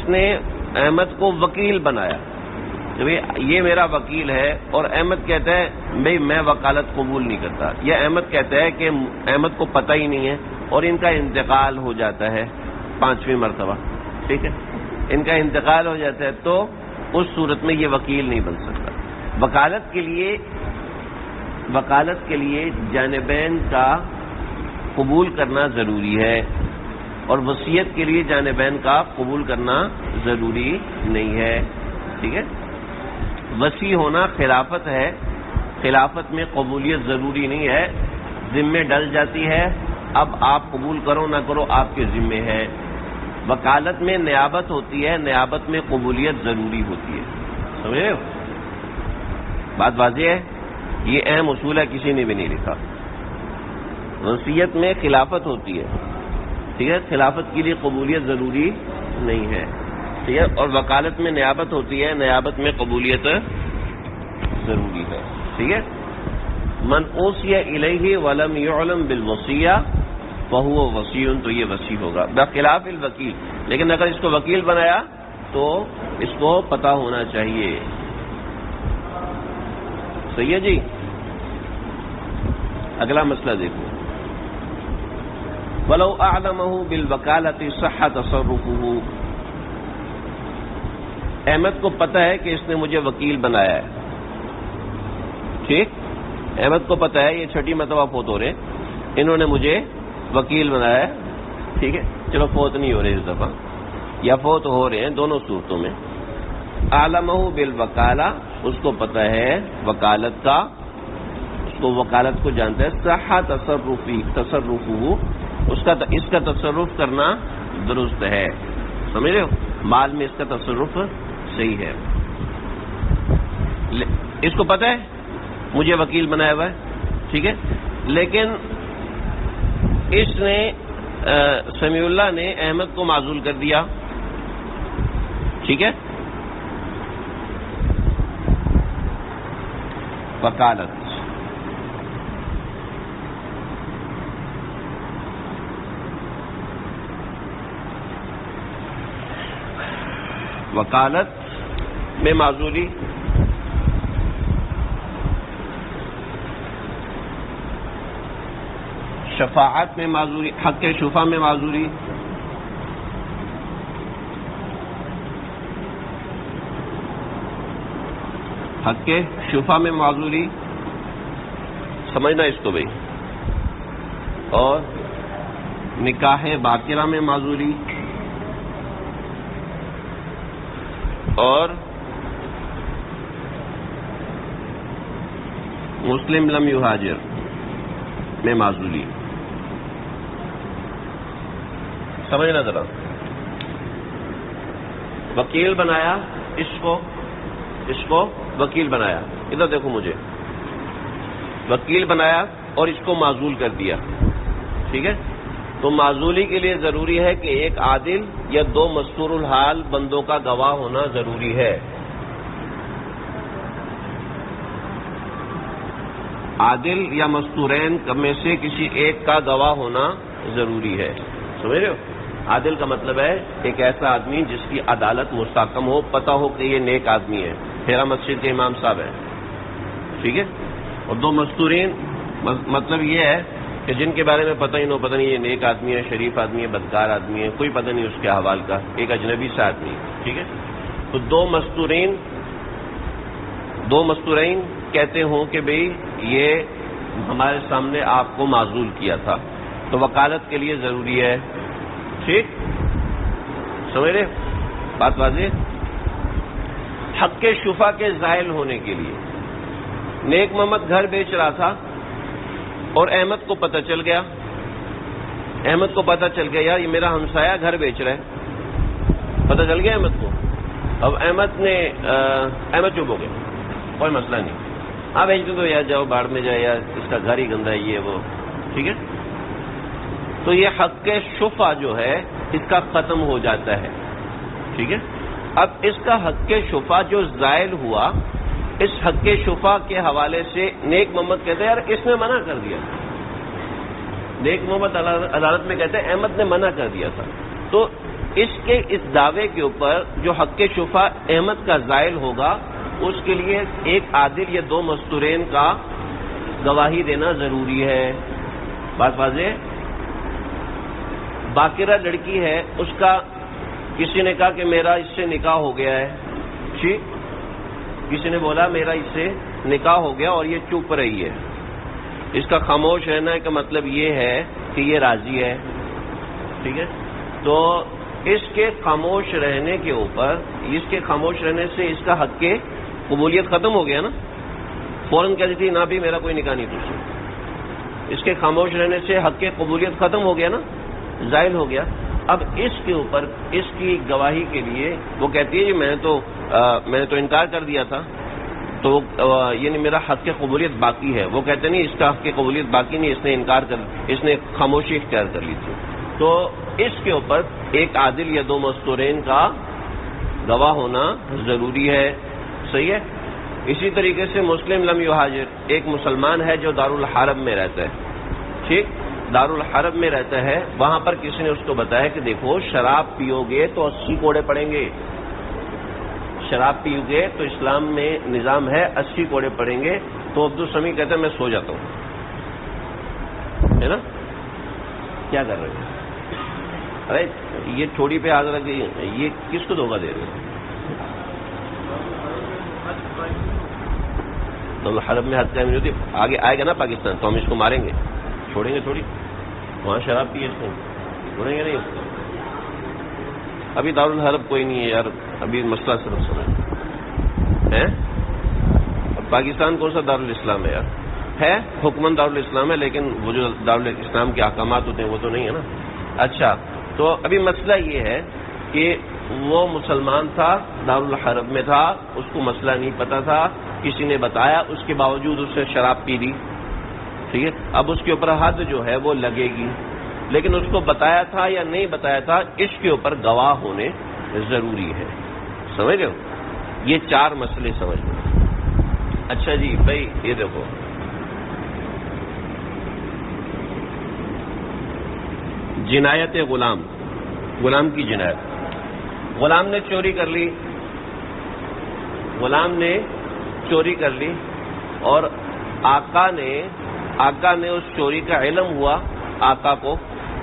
نے احمد کو وکیل بنایا کہ یہ میرا وکیل ہے، اور احمد کہتا ہے بھئی میں وکالت قبول نہیں کرتا، یا احمد کہتا ہے کہ احمد کو پتہ ہی نہیں ہے اور ان کا انتقال ہو جاتا ہے 5ویں مرتبہ. ٹھیک ہے. ان کا انتقال ہو جاتا ہے، تو اس صورت میں یہ وکیل نہیں بن سکتا. وکالت کے لیے جانبین کا قبول کرنا ضروری ہے، اور وصیت کے لیے جانبین کا قبول کرنا ضروری نہیں ہے. ٹھیک ہے. وصی ہونا خلافت ہے، خلافت میں قبولیت ضروری نہیں ہے، ذمے ڈل جاتی ہے، اب آپ قبول کرو نہ کرو آپ کے ذمے ہے. وکالت میں نیابت ہوتی ہے، نیابت میں قبولیت ضروری ہوتی ہے. سمجھے ہو؟ بات واضح ہے. یہ اہم اصول ہے، کسی نے بھی نہیں لکھا. وصیت میں خلافت ہوتی ہے، ٹھیک ہے، خلافت کے لیے قبولیت ضروری نہیں ہے. ٹھیک ہے. اور وکالت میں نیابت ہوتی ہے، نیابت میں قبولیت ضروری ہے. ٹھیک ہے. من اوصی الیہ ولم یعلم بالوصیہ فہو وصی، تو یہ وصی ہوگا بخلاف الوکیل. لیکن اگر اس کو وکیل بنایا تو اس کو پتہ ہونا چاہیے. صحیح ہے جی. اگلا مسئلہ دیکھو. وَلَوْ أَعْلَمَهُ بِالْوَكَالَةِ صَحَّ تَصَرُّفُهُ. احمد کو پتہ ہے کہ اس نے مجھے وکیل بنایا ہے. ٹھیک. احمد کو پتہ ہے یہ چھٹی مرتبہ فوت ہو رہے ہیں, انہوں نے مجھے وکیل بنایا ہے. ٹھیک ہے, چلو فوت نہیں ہو رہے اس دفعہ, یا فوت ہو رہے ہیں, دونوں صورتوں میں. عالمہ بالوکالہ, اس کو پتہ ہے وکالت کا, اس کو وکالت کو جانتا ہے. صح تصرفہ, اس کا تصرف کرنا درست ہے. سمجھ رہے ہو, مال میں اس کا تصرف صحیح ہے. اس کو پتہ ہے مجھے وکیل بنایا ہوا ہے. ٹھیک ہے, لیکن اس نے سمیع اللہ نے احمد کو معزول کر دیا. ٹھیک ہے, وکالت. وکالت میں معزولی, شفاعت میں معذوری, حق شفا میں معذوری, حق شفا میں معذوری, سمجھنا اس کو بھائی, اور نکاح باقرہ میں معذوری, اور مسلم لم یہاجر میں معذوری. سمجھنا ذرا. وکیل بنایا اس کو وکیل بنایا. ادھر دیکھو مجھے, وکیل بنایا اور اس کو معزول کر دیا. ٹھیک ہے, تو معزولی کے لیے ضروری ہے کہ ایک عادل یا دو مستور الحال بندوں کا گواہ ہونا ضروری ہے. عادل یا مستورین میں سے کسی ایک کا گواہ ہونا ضروری ہے. سمجھ رہے ہو, عادل کا مطلب ہے ایک ایسا آدمی جس کی عدالت مستحکم ہو, پتہ ہو کہ یہ نیک آدمی ہے, پھیرا مسجد کے امام صاحب ہے. ٹھیک ہے, اور دو مستورین مطلب یہ ہے کہ جن کے بارے میں پتہ ہی نہ, پتہ نہیں یہ نیک آدمی ہے, شریف آدمی ہے, بدکار آدمی ہے, کوئی پتہ نہیں اس کے احوال کا, ایک اجنبی سا آدمی. ٹھیک ہے, تو دو مستورین کہتے ہوں کہ بھئی یہ ہمارے سامنے آپ کو معزول کیا تھا, تو وکالت کے لیے ضروری ہے. ٹھیک, سمجھ رہے بات واضح. حق شفا کے زائل ہونے کے لیے نیک محمد گھر بیچ رہا تھا اور احمد کو پتہ چل گیا, یار یہ میرا ہمسایہ گھر بیچ رہا ہے. پتہ چل گیا احمد کو. اب احمد چپ ہو گیا, کوئی مسئلہ نہیں, آپ بیچ دو یار, جاؤ باڑ میں جائے, یار اس کا گھر ہی گندا ہے یہ وہ. ٹھیک ہے, تو یہ حق شفا جو ہے اس کا ختم ہو جاتا ہے. ٹھیک ہے, اب اس کا حق شفا جو زائل ہوا, اس حق شفا کے حوالے سے نیک محمد کہتے ہیں یار اس نے منع کر دیا. نیک محمد عدالت میں کہتے ہیں احمد نے منع کر دیا تھا. تو اس دعوے کے اوپر جو حق شفا احمد کا زائل ہوگا, اس کے لیے ایک عادل یا دو مستورین کا گواہی دینا ضروری ہے. بات واضح. باقرہ لڑکی ہے, اس کا کسی نے کہا کہ میرا اس سے نکاح ہو گیا ہے. ٹھیک, کسی نے بولا میرا اس سے نکاح ہو گیا اور یہ چپ رہی ہے. اس کا خاموش رہنا کا مطلب یہ ہے کہ یہ راضی ہے. ٹھیک ہے, تو اس کے خاموش رہنے کے اوپر, اس کے خاموش رہنے سے اس کا حق قبولیت ختم ہو گیا نا. فوراً کہتی تھی نہ بھی میرا کوئی نکاح نہیں تجھ سے. اس کے خاموش رہنے سے حق قبولیت ختم ہو گیا نا, زائل ہو گیا. اب اس کے اوپر اس کی گواہی کے لیے وہ کہتی ہے کہ میں نے تو انکار کر دیا تھا, تو یعنی میرا حق قبولیت باقی ہے. وہ کہتے نہیں اس کا حق قبولیت باقی نہیں, اس نے خاموشی اختیار کر لی تھی. تو اس کے اوپر ایک عادل یا دو مستورین کا گواہ ہونا ضروری ہے. صحیح ہے. اسی طریقے سے مسلم لم یہاجر, ایک مسلمان ہے جو دارالحرب میں رہتا ہے. ٹھیک, دارالحرب میں رہتا ہے, وہاں پر کسی نے اس کو بتایا کہ دیکھو شراب پیو گے تو 80 کوڑے پڑیں گے. شراب پی گئے تو اسلام میں نظام ہے 80 کوڑے پڑیں گے. تو عبدالسمیع کہتے ہیں میں سو جاتا ہوں, ہے نا. کیا کر رہے ہیں؟ ارے یہ چھوڑی پہ ہاتھ رکھ گئی, یہ کس کو دھوکہ دے رہے ہیں؟ دارالحرب میں حد قائم نہیں ہوتی. آگے آئے گا نا پاکستان تو ہم اس کو ماریں گے, چھوڑیں گے تھوڑی. وہاں شراب پیے اس کو چھوڑیں گے نہیں اس کو. ابھی دارالحرب کوئی نہیں ہے یار, ابھی مسئلہ صرف سمجھ ہے. پاکستان کون سا دارالاسلام ہے یار؟ ہے حکمن دارالاسلام ہے, لیکن وہ جو دارالاسلام کے احکامات ہوتے ہیں وہ تو نہیں ہے نا. اچھا, تو ابھی مسئلہ یہ ہے کہ وہ مسلمان تھا, دارالحرب میں تھا, اس کو مسئلہ نہیں پتا تھا, کسی نے بتایا, اس کے باوجود اس نے شراب پی لی. ٹھیک ہے, اب اس کے اوپر حد جو ہے وہ لگے گی, لیکن اس کو بتایا تھا یا نہیں بتایا تھا, اس کے اوپر گواہ ہونے ضروری ہے. سمجھ رہے ہو؟ یہ 4 مسئلے سمجھ لو. اچھا جی بھائی, یہ دیکھو جنایت غلام, غلام کی جنایت. غلام نے چوری کر لی, غلام نے چوری کر لی, اور آقا نے اس چوری کا علم ہوا آقا کو,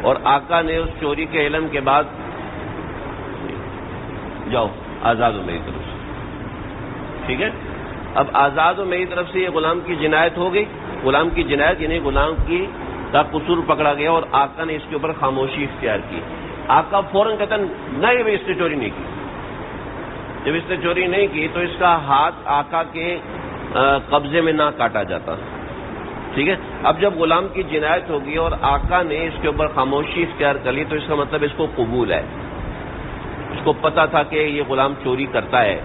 اور آقا نے اس چوری کے علم کے بعد جاؤ آزاد ہو میری طرف سے. ٹھیک ہے, اب آزاد ہو میری طرف سے, یہ غلام کی جنایت ہو گئی. غلام کی جنایت یعنی غلام کی کا قصور پکڑا گیا, اور آقا نے اس کے اوپر خاموشی اختیار کی. آقا فوراً کہتا نہیں بھائی اس نے چوری نہیں کی. جب اس نے چوری نہیں کی تو اس کا ہاتھ آقا کے قبضے میں نہ کاٹا جاتا. ٹھیک ہے, اب جب غلام کی جنایت ہوگی اور آقا نے اس کے اوپر خاموشی اختیار کر لی, تو اس کا مطلب اس کو قبول ہے, اس کو پتا تھا کہ یہ غلام چوری کرتا ہے.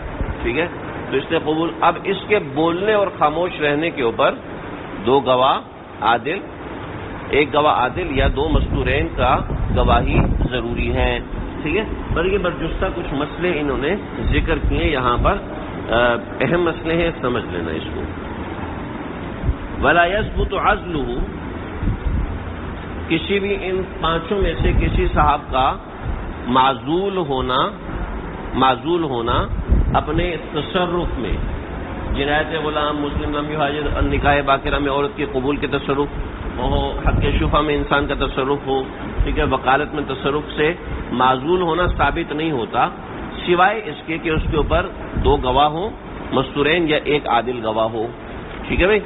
ٹھیک ہے, تو اس نے قبول. اب اس کے بولنے اور خاموش رہنے کے اوپر 2 گواہ عادل, 1 گواہ عادل یا 2 مستورین کا گواہی ضروری ہے. ٹھیک ہے, پر یہ برجستہ کچھ مسئلے انہوں نے ذکر کیے یہاں پر, اہم مسئلے ہیں, سمجھ لینا اس کو. ولا يثبت عزله, کسی بھی ان 5 میں سے کسی صاحب کا معزول ہونا اپنے تصرف میں, جنایت غلام, مسلم لم یہاجر, نکاح باقرہ میں عورت کے قبول کے تصرف ہو, حق شفا میں انسان کا تصرف ہو, ٹھیک ہے, وکالت میں تصرف سے معزول ہونا ثابت نہیں ہوتا, سوائے اس کے کہ اس کے اوپر 2 گواہ ہوں مستورین یا 1 عادل گواہ ہو. ٹھیک ہے بھائی,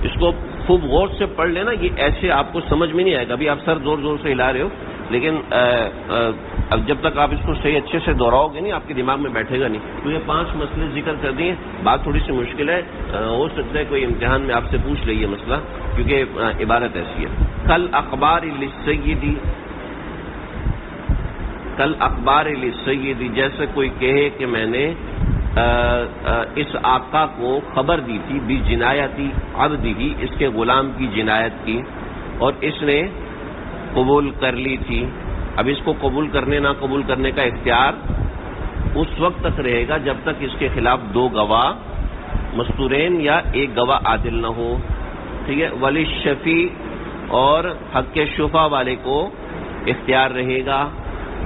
اس کو خوب غور سے پڑھ لینا, یہ ایسے آپ کو سمجھ میں نہیں آئے گا. ابھی آپ سر زور زور سے ہلا رہے ہو, لیکن جب تک آپ اس کو صحیح اچھے سے دہراؤ گے نہیں, آپ کے دماغ میں بیٹھے گا نہیں. تو یہ 5 مسئلے ذکر کر دیے. بات تھوڑی سی مشکل ہے, ہو سکتا ہے کوئی امتحان میں آپ سے پوچھ لے یہ مسئلہ, کیونکہ عبارت ایسی ہے. کل اخبار للسیدی, جیسے کوئی کہے کہ میں نے اس آقا کو خبر دی تھی بھی جنایتی عبدی, اس کے غلام کی جنایت کی, اور اس نے قبول کر لی تھی. اب اس کو قبول کرنے نہ قبول کرنے کا اختیار اس وقت تک رہے گا جب تک اس کے خلاف 2 گواہ مستورین یا 1 گواہ عادل نہ ہو. ٹھیک ہے, ولی شفیع اور حق شفا والے کو اختیار رہے گا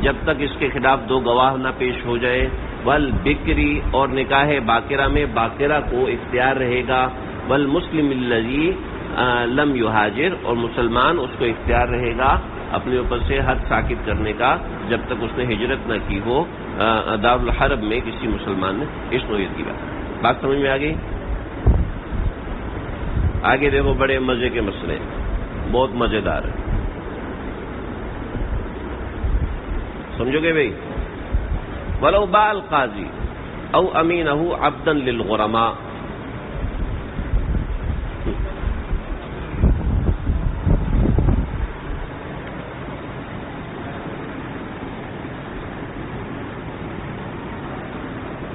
جب تک اس کے خلاف 2 گواہ نہ پیش ہو جائے. والبکری, اور نکاح باقرہ میں باقرہ کو اختیار رہے گا. والمسلم الذی لم یہاجر, اور مسلمان اس کو اختیار رہے گا اپنے اوپر سے حد ساکت کرنے کا جب تک اس نے ہجرت نہ کی ہو دارالحرب میں کسی مسلمان نے. اس نوعیت کی بات سمجھ میں آ گئی؟ آگے دیکھو, بڑے مزے کے مسئلے, بہت مزیدار ہے, سمجھو گے بھائی. ولو باع القاضی او امینہ عبدا للغرماء,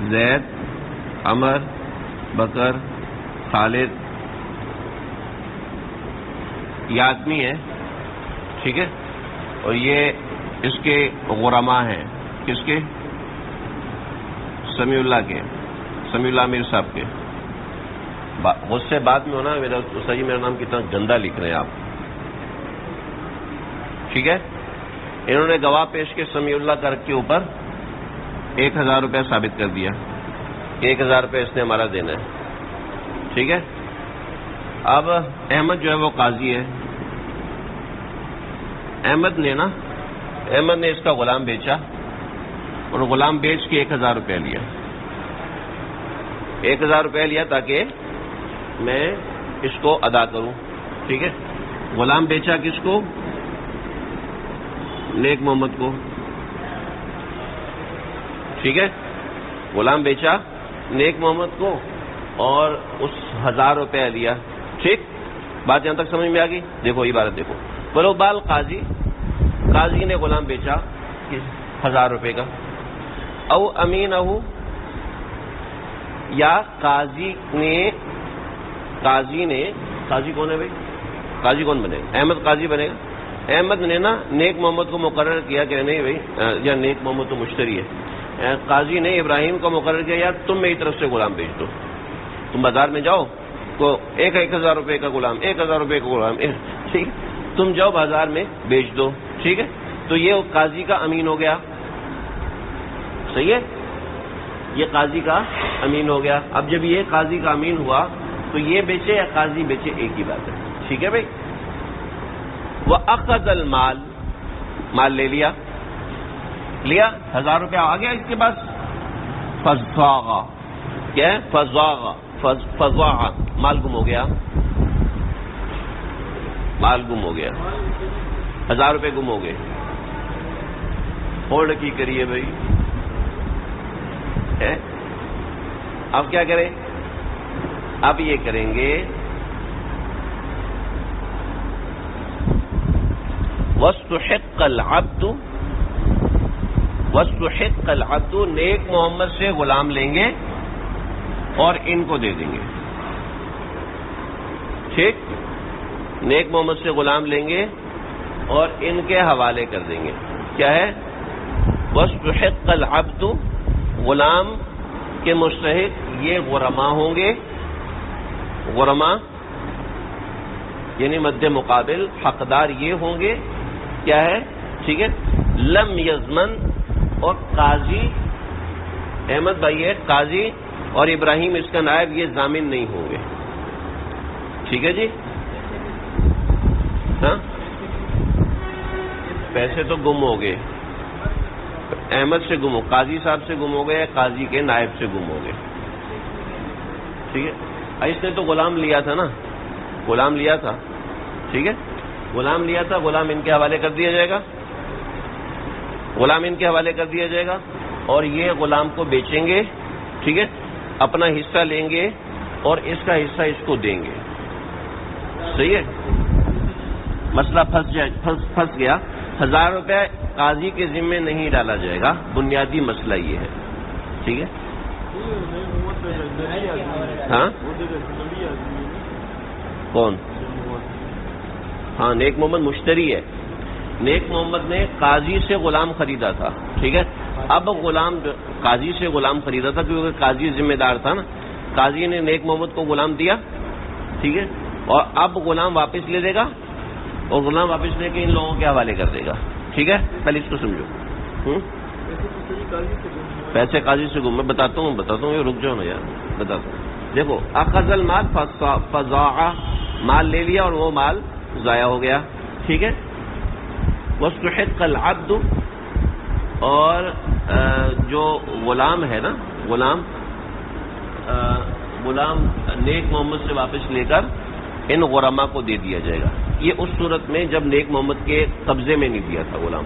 زید, عمر, بکر, خالد, یہ آدمی ہے. ٹھیک ہے, اور یہ اس کے غرماء ہیں. کس کے؟ سمیع اللہ کے, سمیع اللہ امیر صاحب کے. غصے بعد میں ہونا, میرا استاد جی میرا نام کتنا گندا لکھ رہے ہیں آپ. ٹھیک ہے, انہوں نے گواہ پیش کے سمیع اللہ کر کے اوپر 1000 روپے ثابت کر دیا، 1000 روپے اس نے ہمارا دینا ہے، ٹھیک ہے۔ اب احمد جو ہے وہ قاضی ہے، احمد نے اس کا غلام بیچا اور غلام بیچ کے 1000 روپے لیا، 1000 روپے لیا تاکہ میں اس کو ادا کروں، ٹھیک ہے۔ غلام بیچا کس کو؟ نیک محمد کو، ٹھیک ہے۔ غلام بیچا نیک محمد کو اور اس 1000 روپے لیا، ٹھیک۔ بات یہاں تک سمجھ میں آ گئی؟ دیکھو عبارت دیکھو، بلو بال قاضی نے غلام بیچا 1000 روپے کا، او امین یا قاضی کون ہے بھائی؟ قاضی کون بنے گا؟ احمد قاضی بنے گا۔ احمد نے نا نیک محمد کو مقرر کیا کہ نہیں بھائی، یا نیک محمد تو مشتری ہے، قاضی نے ابراہیم کو مقرر کیا یار تم میری طرف سے غلام بیچ دو، تم بازار میں جاؤ تو 1000 روپے کا غلام، 1000 روپے کا غلام، ٹھیک، تم جاؤ بازار میں بیچ دو، ٹھیک ہے۔ تو یہ قاضی کا امین ہو گیا، صحیح ہے، یہ قاضی کا امین ہو گیا۔ اب جب یہ قاضی کا امین ہوا تو یہ بیچے یا قاضی بیچے ایک ہی بات ہے، ٹھیک ہے بھائی۔ وَأَخَذَ الْمَالِ، مال لے لیا 1000 روپیہ آ گیا اس کے پاس، فَزَاغَ، کیا ہے؟ فَزَاغَ، مال گم ہو گیا، 1000 روپے گم ہو گئے، ہولڈ کی کریے بھائی، اب کیا کریں؟ اب یہ کریں گے وَاسْتُحِقَّ الْعَبْدُ، نیک محمد سے غلام لیں گے اور ان کو دے دیں گے، ٹھیک، نیک محمد سے غلام لیں گے اور ان کے حوالے کر دیں گے۔ کیا ہے؟ وَاسْتُحِقَّ الْعَبْدُ، غلام کے مستحق یہ غرما ہوں گے، غرما یعنی مد مقابل حقدار یہ ہوں گے، کیا ہے؟ ٹھیک ہے۔ لم یزمن، اور قاضی احمد بھائی ہے قاضی اور ابراہیم اس کا نائب، یہ ضامن نہیں ہوں گے، ٹھیک ہے جی۔ ہاں پیسے تو گم ہو گئے، احمد سے گم ہو، قاضی صاحب سے گم ہو گئے، قاضی کے نائب سے گم ہو گئے، ٹھیک ہے۔ اس نے تو غلام لیا تھا نا، غلام لیا تھا، ٹھیک ہے، غلام لیا تھا، غلام ان کے حوالے کر دیا جائے گا، غلام ان کے حوالے کر دیا جائے گا اور یہ غلام کو بیچیں گے، ٹھیک ہے، اپنا حصہ لیں گے اور اس کا حصہ اس کو دیں گے، صحیح ہے۔ مسئلہ پھنس گیا، 1000 روپے قاضی کے ذمے نہیں ڈالا جائے گا، بنیادی مسئلہ یہ ہے، ٹھیک ہے۔ ہاں کون؟ ہاں نیک محمد مشتری ہے، نیک محمد نے قاضی سے غلام خریدا تھا، ٹھیک ہے۔ اب غلام قاضی سے غلام خریدا تھا کیونکہ قاضی ذمہ دار تھا نا، قاضی نے نیک محمد کو غلام دیا، ٹھیک ہے، اور اب غلام واپس لے دے گا اور غلام واپس لے کے ان لوگوں کے حوالے کر دے گا، ٹھیک ہے۔ پہلے اس کو سمجھو، پیسے قاضی سے گم، میں بتاتا ہوں، یہ رک جاؤ نا یار، بتاتا ہوں۔ دیکھو اخذ المال فضاع، مال لے لیا اور وہ مال ضائع ہو گیا، ٹھیک ہے۔ واستحق العبد، اور جو غلام ہے نا، غلام نیک محمد سے واپس لے کر ان غرما کو دے دیا جائے گا، یہ اس صورت میں جب نیک محمد کے قبضے میں نہیں دیا تھا غلام،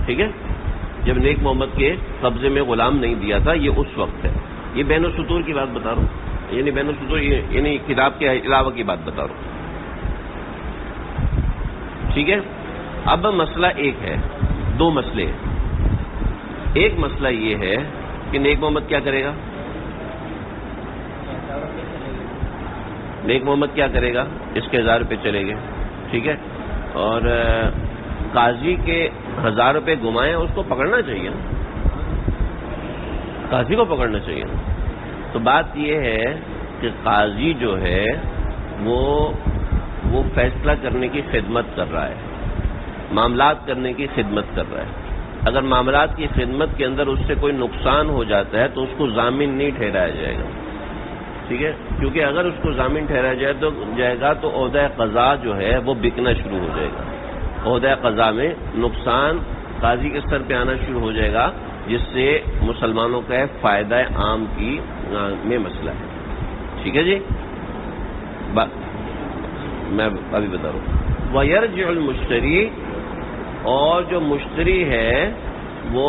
ٹھیک ہے، جب نیک محمد کے قبضے میں غلام نہیں دیا تھا، یہ اس وقت ہے۔ یہ بین السطور کی بات بتا رہا ہوں، یعنی بین السطور یعنی کتاب کے علاوہ کی بات بتا رہا ہوں، ٹھیک ہے۔ اب مسئلہ ایک ہے، دو مسئلے ہیں۔ ایک مسئلہ یہ ہے کہ نیک محمد کیا کرے گا، نیک محمد کیا کرے گا، اس کے 1000 روپے چلے گئے، ٹھیک ہے، اور قاضی کے 1000 روپے گمائے، اس کو پکڑنا چاہیے، قاضی کو پکڑنا چاہیے۔ تو بات یہ ہے کہ قاضی جو ہے وہ فیصلہ کرنے کی خدمت کر رہا ہے، معاملات کرنے کی خدمت کر رہا ہے۔ اگر معاملات کی خدمت کے اندر اس سے کوئی نقصان ہو جاتا ہے تو اس کو ضامن نہیں ٹھہرایا جائے گا، ٹھیک ہے، کیونکہ اگر اس کو ضامن ٹھہرایا جائے گا تو عہدہ قضا جو ہے وہ بکنا شروع ہو جائے گا، عہدہ قضا میں نقصان قاضی کے سر پہ آنا شروع ہو جائے گا، جس سے مسلمانوں کا فائدہ عام کی میں مسئلہ ہے، ٹھیک ہے جی۔ میں ابھی بتا رہا ہوں، وَيَرْجِعُ الْمُشْتَرِي، اور جو مشتری ہے وہ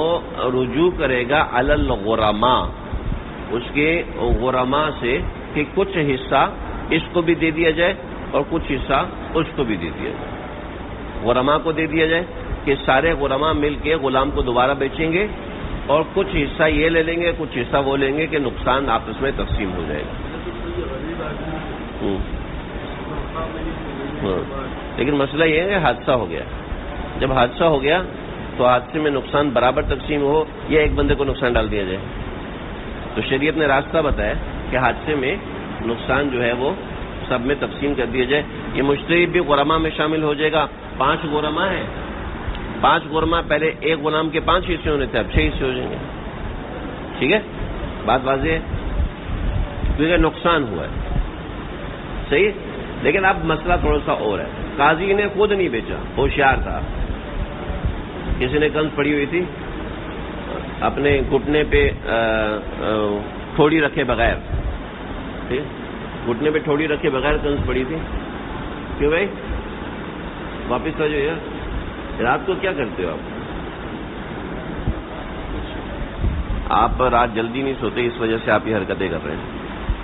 رجوع کرے گا علی الغرماء، اس کے غرماء سے کہ کچھ حصہ اس کو بھی دے دیا جائے اور کچھ حصہ اس کو بھی دے دیا جائے، غرماء کو دے دیا جائے کہ سارے غرماء مل کے غلام کو دوبارہ بیچیں گے اور کچھ حصہ یہ لے لیں گے کچھ حصہ وہ لیں گے کہ نقصان آپس میں تقسیم ہو جائے گا۔ لیکن مسئلہ یہ ہے کہ حادثہ ہو گیا، جب حادثہ ہو گیا تو حادثے میں نقصان برابر تقسیم ہو یا ایک بندے کو نقصان ڈال دیا جائے، تو شریعت نے راستہ بتایا کہ حادثے میں نقصان جو ہے وہ سب میں تقسیم کر دیا جائے۔ یہ مشتری بھی غرماء میں شامل ہو جائے گا، 5 غرماء ہیں، 5 غرماء، پہلے ایک غلام کے 5 حصے ہونے تھے، اب 6 حصے ہو جائیں گے، ٹھیک ہے، بات واضح ہے، کیونکہ نقصان ہوا ہے، صحیح۔ لیکن اب مسئلہ تھوڑا سا اور ہے، قاضی نے خود نہیں بیچا، ہوشیار تھا، کسی نے کنز پڑی ہوئی تھی اپنے گھٹنے پہ ٹھوڑی رکھے بغیر، گھٹنے پہ ٹھوڑی رکھے بغیر کنز پڑی تھی، کیوں بھائی واپس آ جائے، رات کو کیا کرتے ہو آپ رات جلدی نہیں سوتے، اس وجہ سے آپ یہ حرکتیں کر رہے ہیں،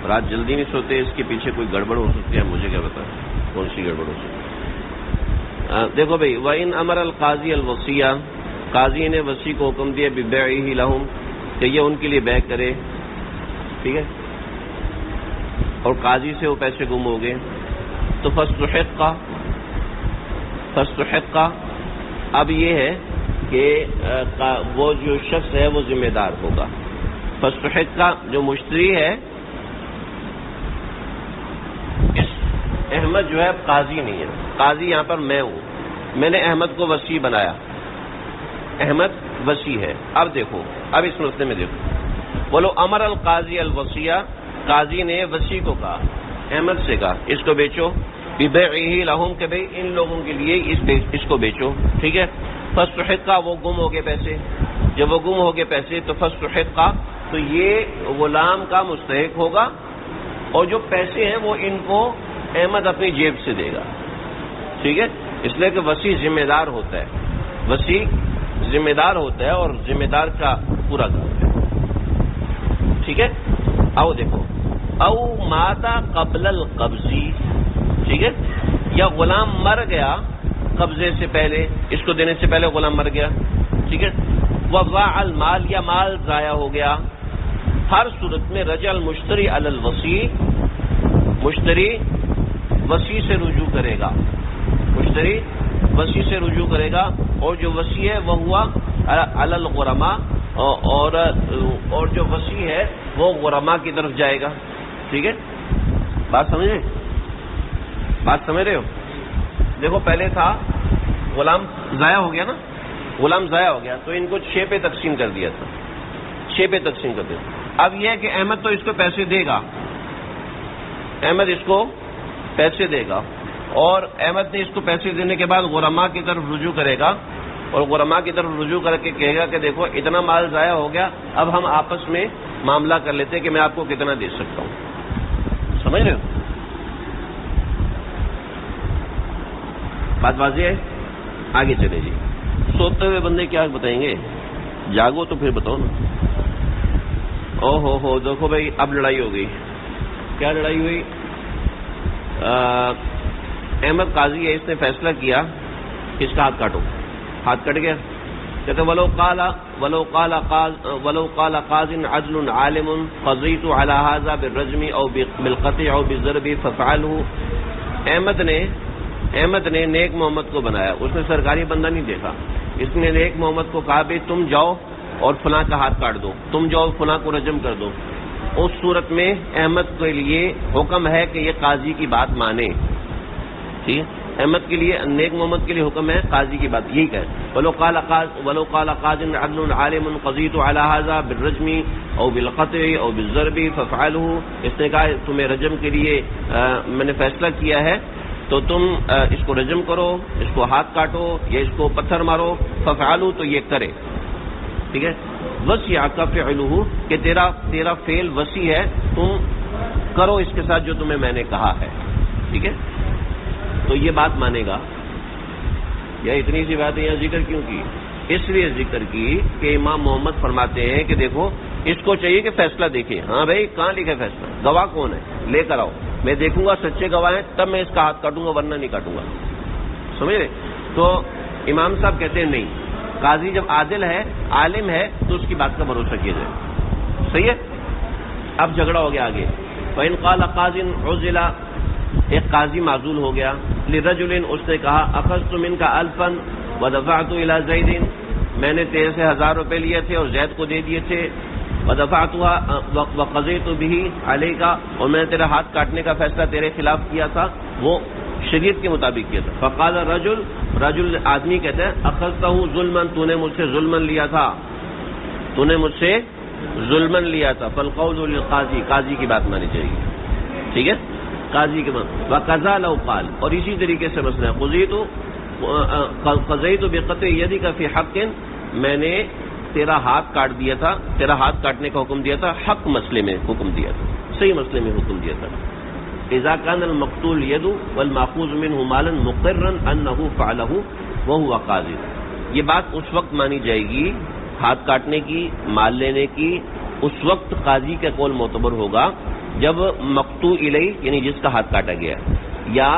رات جلدی نہیں سوتے، اس کے پیچھے کوئی گڑبڑ ہو سکتی ہے، مجھے کیا پتا کون سی گڑبڑ ہو سکتی ہے۔ دیکھو بھائی، وَإِنْ أَمَرَ الْقَاضِيَ الْوَصِيَّ، قاضی نے وصی کو حکم دیا بِبَيْعِهِ لَهُمْ کہ یہ ان کے لیے بیع کرے، ٹھیک ہے، اور قاضی سے وہ پیسے گم ہو گئے تو فَاسْتُحِقَّ، اب یہ ہے کہ وہ جو شخص ہے وہ ذمہ دار ہوگا۔ فَاسْتُحِقَّ، جو مشتری ہے، احمد جو ہے قاضی نہیں ہے، قاضی یہاں پر میں ہوں، میں نے احمد کو وصی بنایا، احمد وصی ہے۔ اب دیکھو، اب اس مسئلے میں دیکھو، بولو امر القاضی الوصیہ، قاضی نے وصی کو کہا، احمد سے کہا اس کو بیچو، بِبَيْعِهِ لَهُمْ کہ بھئی ان لوگوں کے لیے اس کو بیچو، ٹھیک ہے۔ فَاسْتُحِقَّ، وہ گم ہو گئے پیسے، جب وہ گم ہو گئے پیسے تو فَاسْتُحِقَّ، تو یہ غلام کا مستحق ہوگا اور جو پیسے ہیں وہ ان کو احمد اپنی جیب سے دے گا، ٹھیک ہے، اس لیے کہ وصی ذمہ دار ہوتا ہے، وصی ذمہ دار ہوتا ہے اور ذمہ دار کا پورا کام ہے، ٹھیک ہے۔ او دیکھو، او ماتا قبل القبضی، ٹھیک ہے، یا غلام مر گیا قبضے سے پہلے، اس کو دینے سے پہلے غلام مر گیا، ٹھیک ہے، وضاع المال، یا مال ضائع ہو گیا، ہر صورت میں رجع المشتری علی الوصی، مشتری وصی سے رجوع کرے گا، مشتری وصی سے رجوع کرے گا، اور جو وصی ہے وہ ہوا علی الغرماء، اور جو وصی ہے وہ غرماء کی طرف جائے گا، ٹھیک ہے، بات سمجھ رہے ہو؟ دیکھو پہلے تھا غلام ضائع ہو گیا نا، غلام ضائع ہو گیا تو ان کو 6 پہ تقسیم کر دیا تھا، 6 پہ تقسیم کر دیا۔ اب یہ ہے کہ احمد تو اس کو پیسے دے گا، احمد اس کو پیسے دے گا، اور احمد نے اس کو پیسے دینے کے بعد غرماء کی طرف رجوع کرے گا، اور غرماء کی طرف رجوع کر کے کہے گا کہ دیکھو اتنا مال ضائع ہو گیا، اب ہم آپس میں معاملہ کر لیتے ہیں کہ میں آپ کو کتنا دے سکتا ہوں، سمجھ رہے ہو؟ بات واضح ہے؟ آگے چلے جی۔ سوتے ہوئے بندے کیا بتائیں گے؟ جاگو تو پھر بتاؤ نا۔ او ہو دیکھو بھائی، اب لڑائی ہو گئی۔ کیا لڑائی ہوئی؟ احمد قاضی ہے، اس نے فیصلہ کیا کہ اس کا ہاتھ کاٹو، ہاتھ کٹ گیا، کہتے ولو قال قاض عدل عالم قضیت علی هذا بالرجم او بالقطع او بالضرب ففعله۔ احمد نے نیک محمد کو بنایا، اس نے سرکاری بندہ نہیں دیکھا، اس نے نیک محمد کو کہا بھی تم جاؤ اور فلاں کا ہاتھ کاٹ دو، تم جاؤ فلاں کو رجم کر دو۔ اس صورت میں احمد کے لیے حکم ہے کہ یہ قاضی کی بات مانے، ٹھیک ہے، احمد کے لیے نیک محمد کے لیے حکم ہے قاضی کی بات یہی کہ ولو قال قاض عدل عالم قضیت علی هذا بالرجم او بالقطع او بالضرب فافعله، اس نے کہا تمہیں رجم کے لیے میں نے فیصلہ کیا ہے تو تم اس کو رجم کرو، اس کو ہاتھ کاٹو یا اس کو پتھر مارو، فافعلوا تو یہ کرے، ٹھیک ہے. وسع کا فعلہ کہ تیرا فعل وسیع ہے، تم کرو اس کے ساتھ جو تمہیں میں نے کہا ہے، ٹھیک ہے. تو یہ بات مانے گا. یا اتنی سی باتیں یہاں ذکر کیوں کی؟ اس لیے ذکر کی کہ امام محمد فرماتے ہیں کہ دیکھو اس کو چاہیے کہ فیصلہ دیکھے. ہاں بھائی کہاں لکھے فیصلہ؟ گواہ کون ہے؟ لے کر آؤ، میں دیکھوں گا سچے گواہ ہیں تب میں اس کا ہاتھ کاٹوں گا ورنہ نہیں کاٹوں گا. سمجھ رہے؟ تو امام صاحب کہتے ہیں نہیں، قاضی جب عادل ہے عالم ہے تو اس کی بات کا بھروسہ کیا جائے. صحیح ہے. اب جھگڑا ہو گیا آگے. فإن قال قاض عزل، ایک قاضی معزول ہو گیا. لرجل، اس نے کہا اخذت منك 1000 ودفعت الى زید، میں نے تیرے سے 1000 روپے لیے تھے اور زید کو دے دیے تھے. ودفعتها وقضيت به عليك، اور میں نے تیرا ہاتھ کاٹنے کا فیصلہ تیرے خلاف کیا تھا، وہ شریعت کے مطابق کیا تھا. فقال رجل آدمی کہتے ہیں اخذته ظلما، تو نے مجھ سے ظلما لیا تھا، تو نے مجھ سے ظلما لیا تھا. فالقول للقاضی، قاضی کی بات مانی جائے گی. ٹھیک ہے، قاضی کے بات. وقضا لو قال، اور اسی طریقے سے مسئلہ قضیت بقطع یدک فی حق، میں نے تیرا ہاتھ کاٹ دیا تھا، تیرا ہاتھ کاٹنے کا حکم دیا تھا، حق مسئلے میں حکم دیا تھا، صحیح مسئلے میں حکم دیا تھا. اذا كان المقتول يد والماخوذ منه مالا مقرا انه فعله وهو قاضي، یہ بات اس وقت مانی جائے گی ہاتھ کاٹنے کی، مال لینے کی، اس وقت قاضی کا قول معتبر ہوگا جب مقطوع الیہ یعنی جس کا ہاتھ کاٹا گیا، یا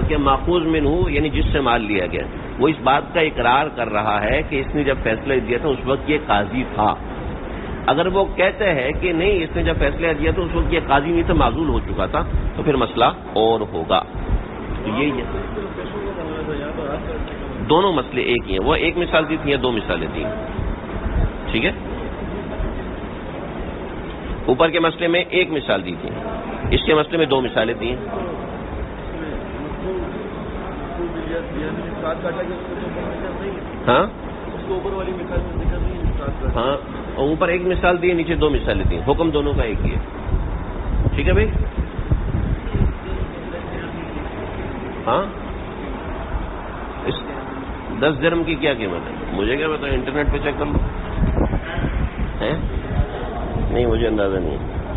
کہ ماخوذ منہ یعنی جس سے مال لیا گیا، وہ اس بات کا اقرار کر رہا ہے کہ اس نے جب فیصلہ دیا تھا اس وقت یہ قاضی تھا. اگر وہ کہتے ہیں کہ نہیں اس نے جب فیصلہ دیا تو اس وقت یہ قاضی نہیں تھا، معزول ہو چکا تھا، تو پھر مسئلہ اور ہوگا. تو یہ دونوں مسئلے ایک ہی ہیں. وہ ایک مثال دی تھی یا دو مثالیں تھیں. ٹھیک ہے، اوپر کے مسئلے میں ایک مثال دی تھی، اس کے مسئلے میں دو مثالیں تھیں. ہاں ہاں، اوپر ایک مثال دی، نیچے دو مثالیں تھیں، حکم دونوں کا ایک ہی ہے. ٹھیک ہے بھائی. ہاں، اس 10 درہم کی کیا قیمت ہے؟ مجھے کیا پتا، انٹرنیٹ پہ چیک کر لو. نہیں مجھے اندازہ نہیں ہے.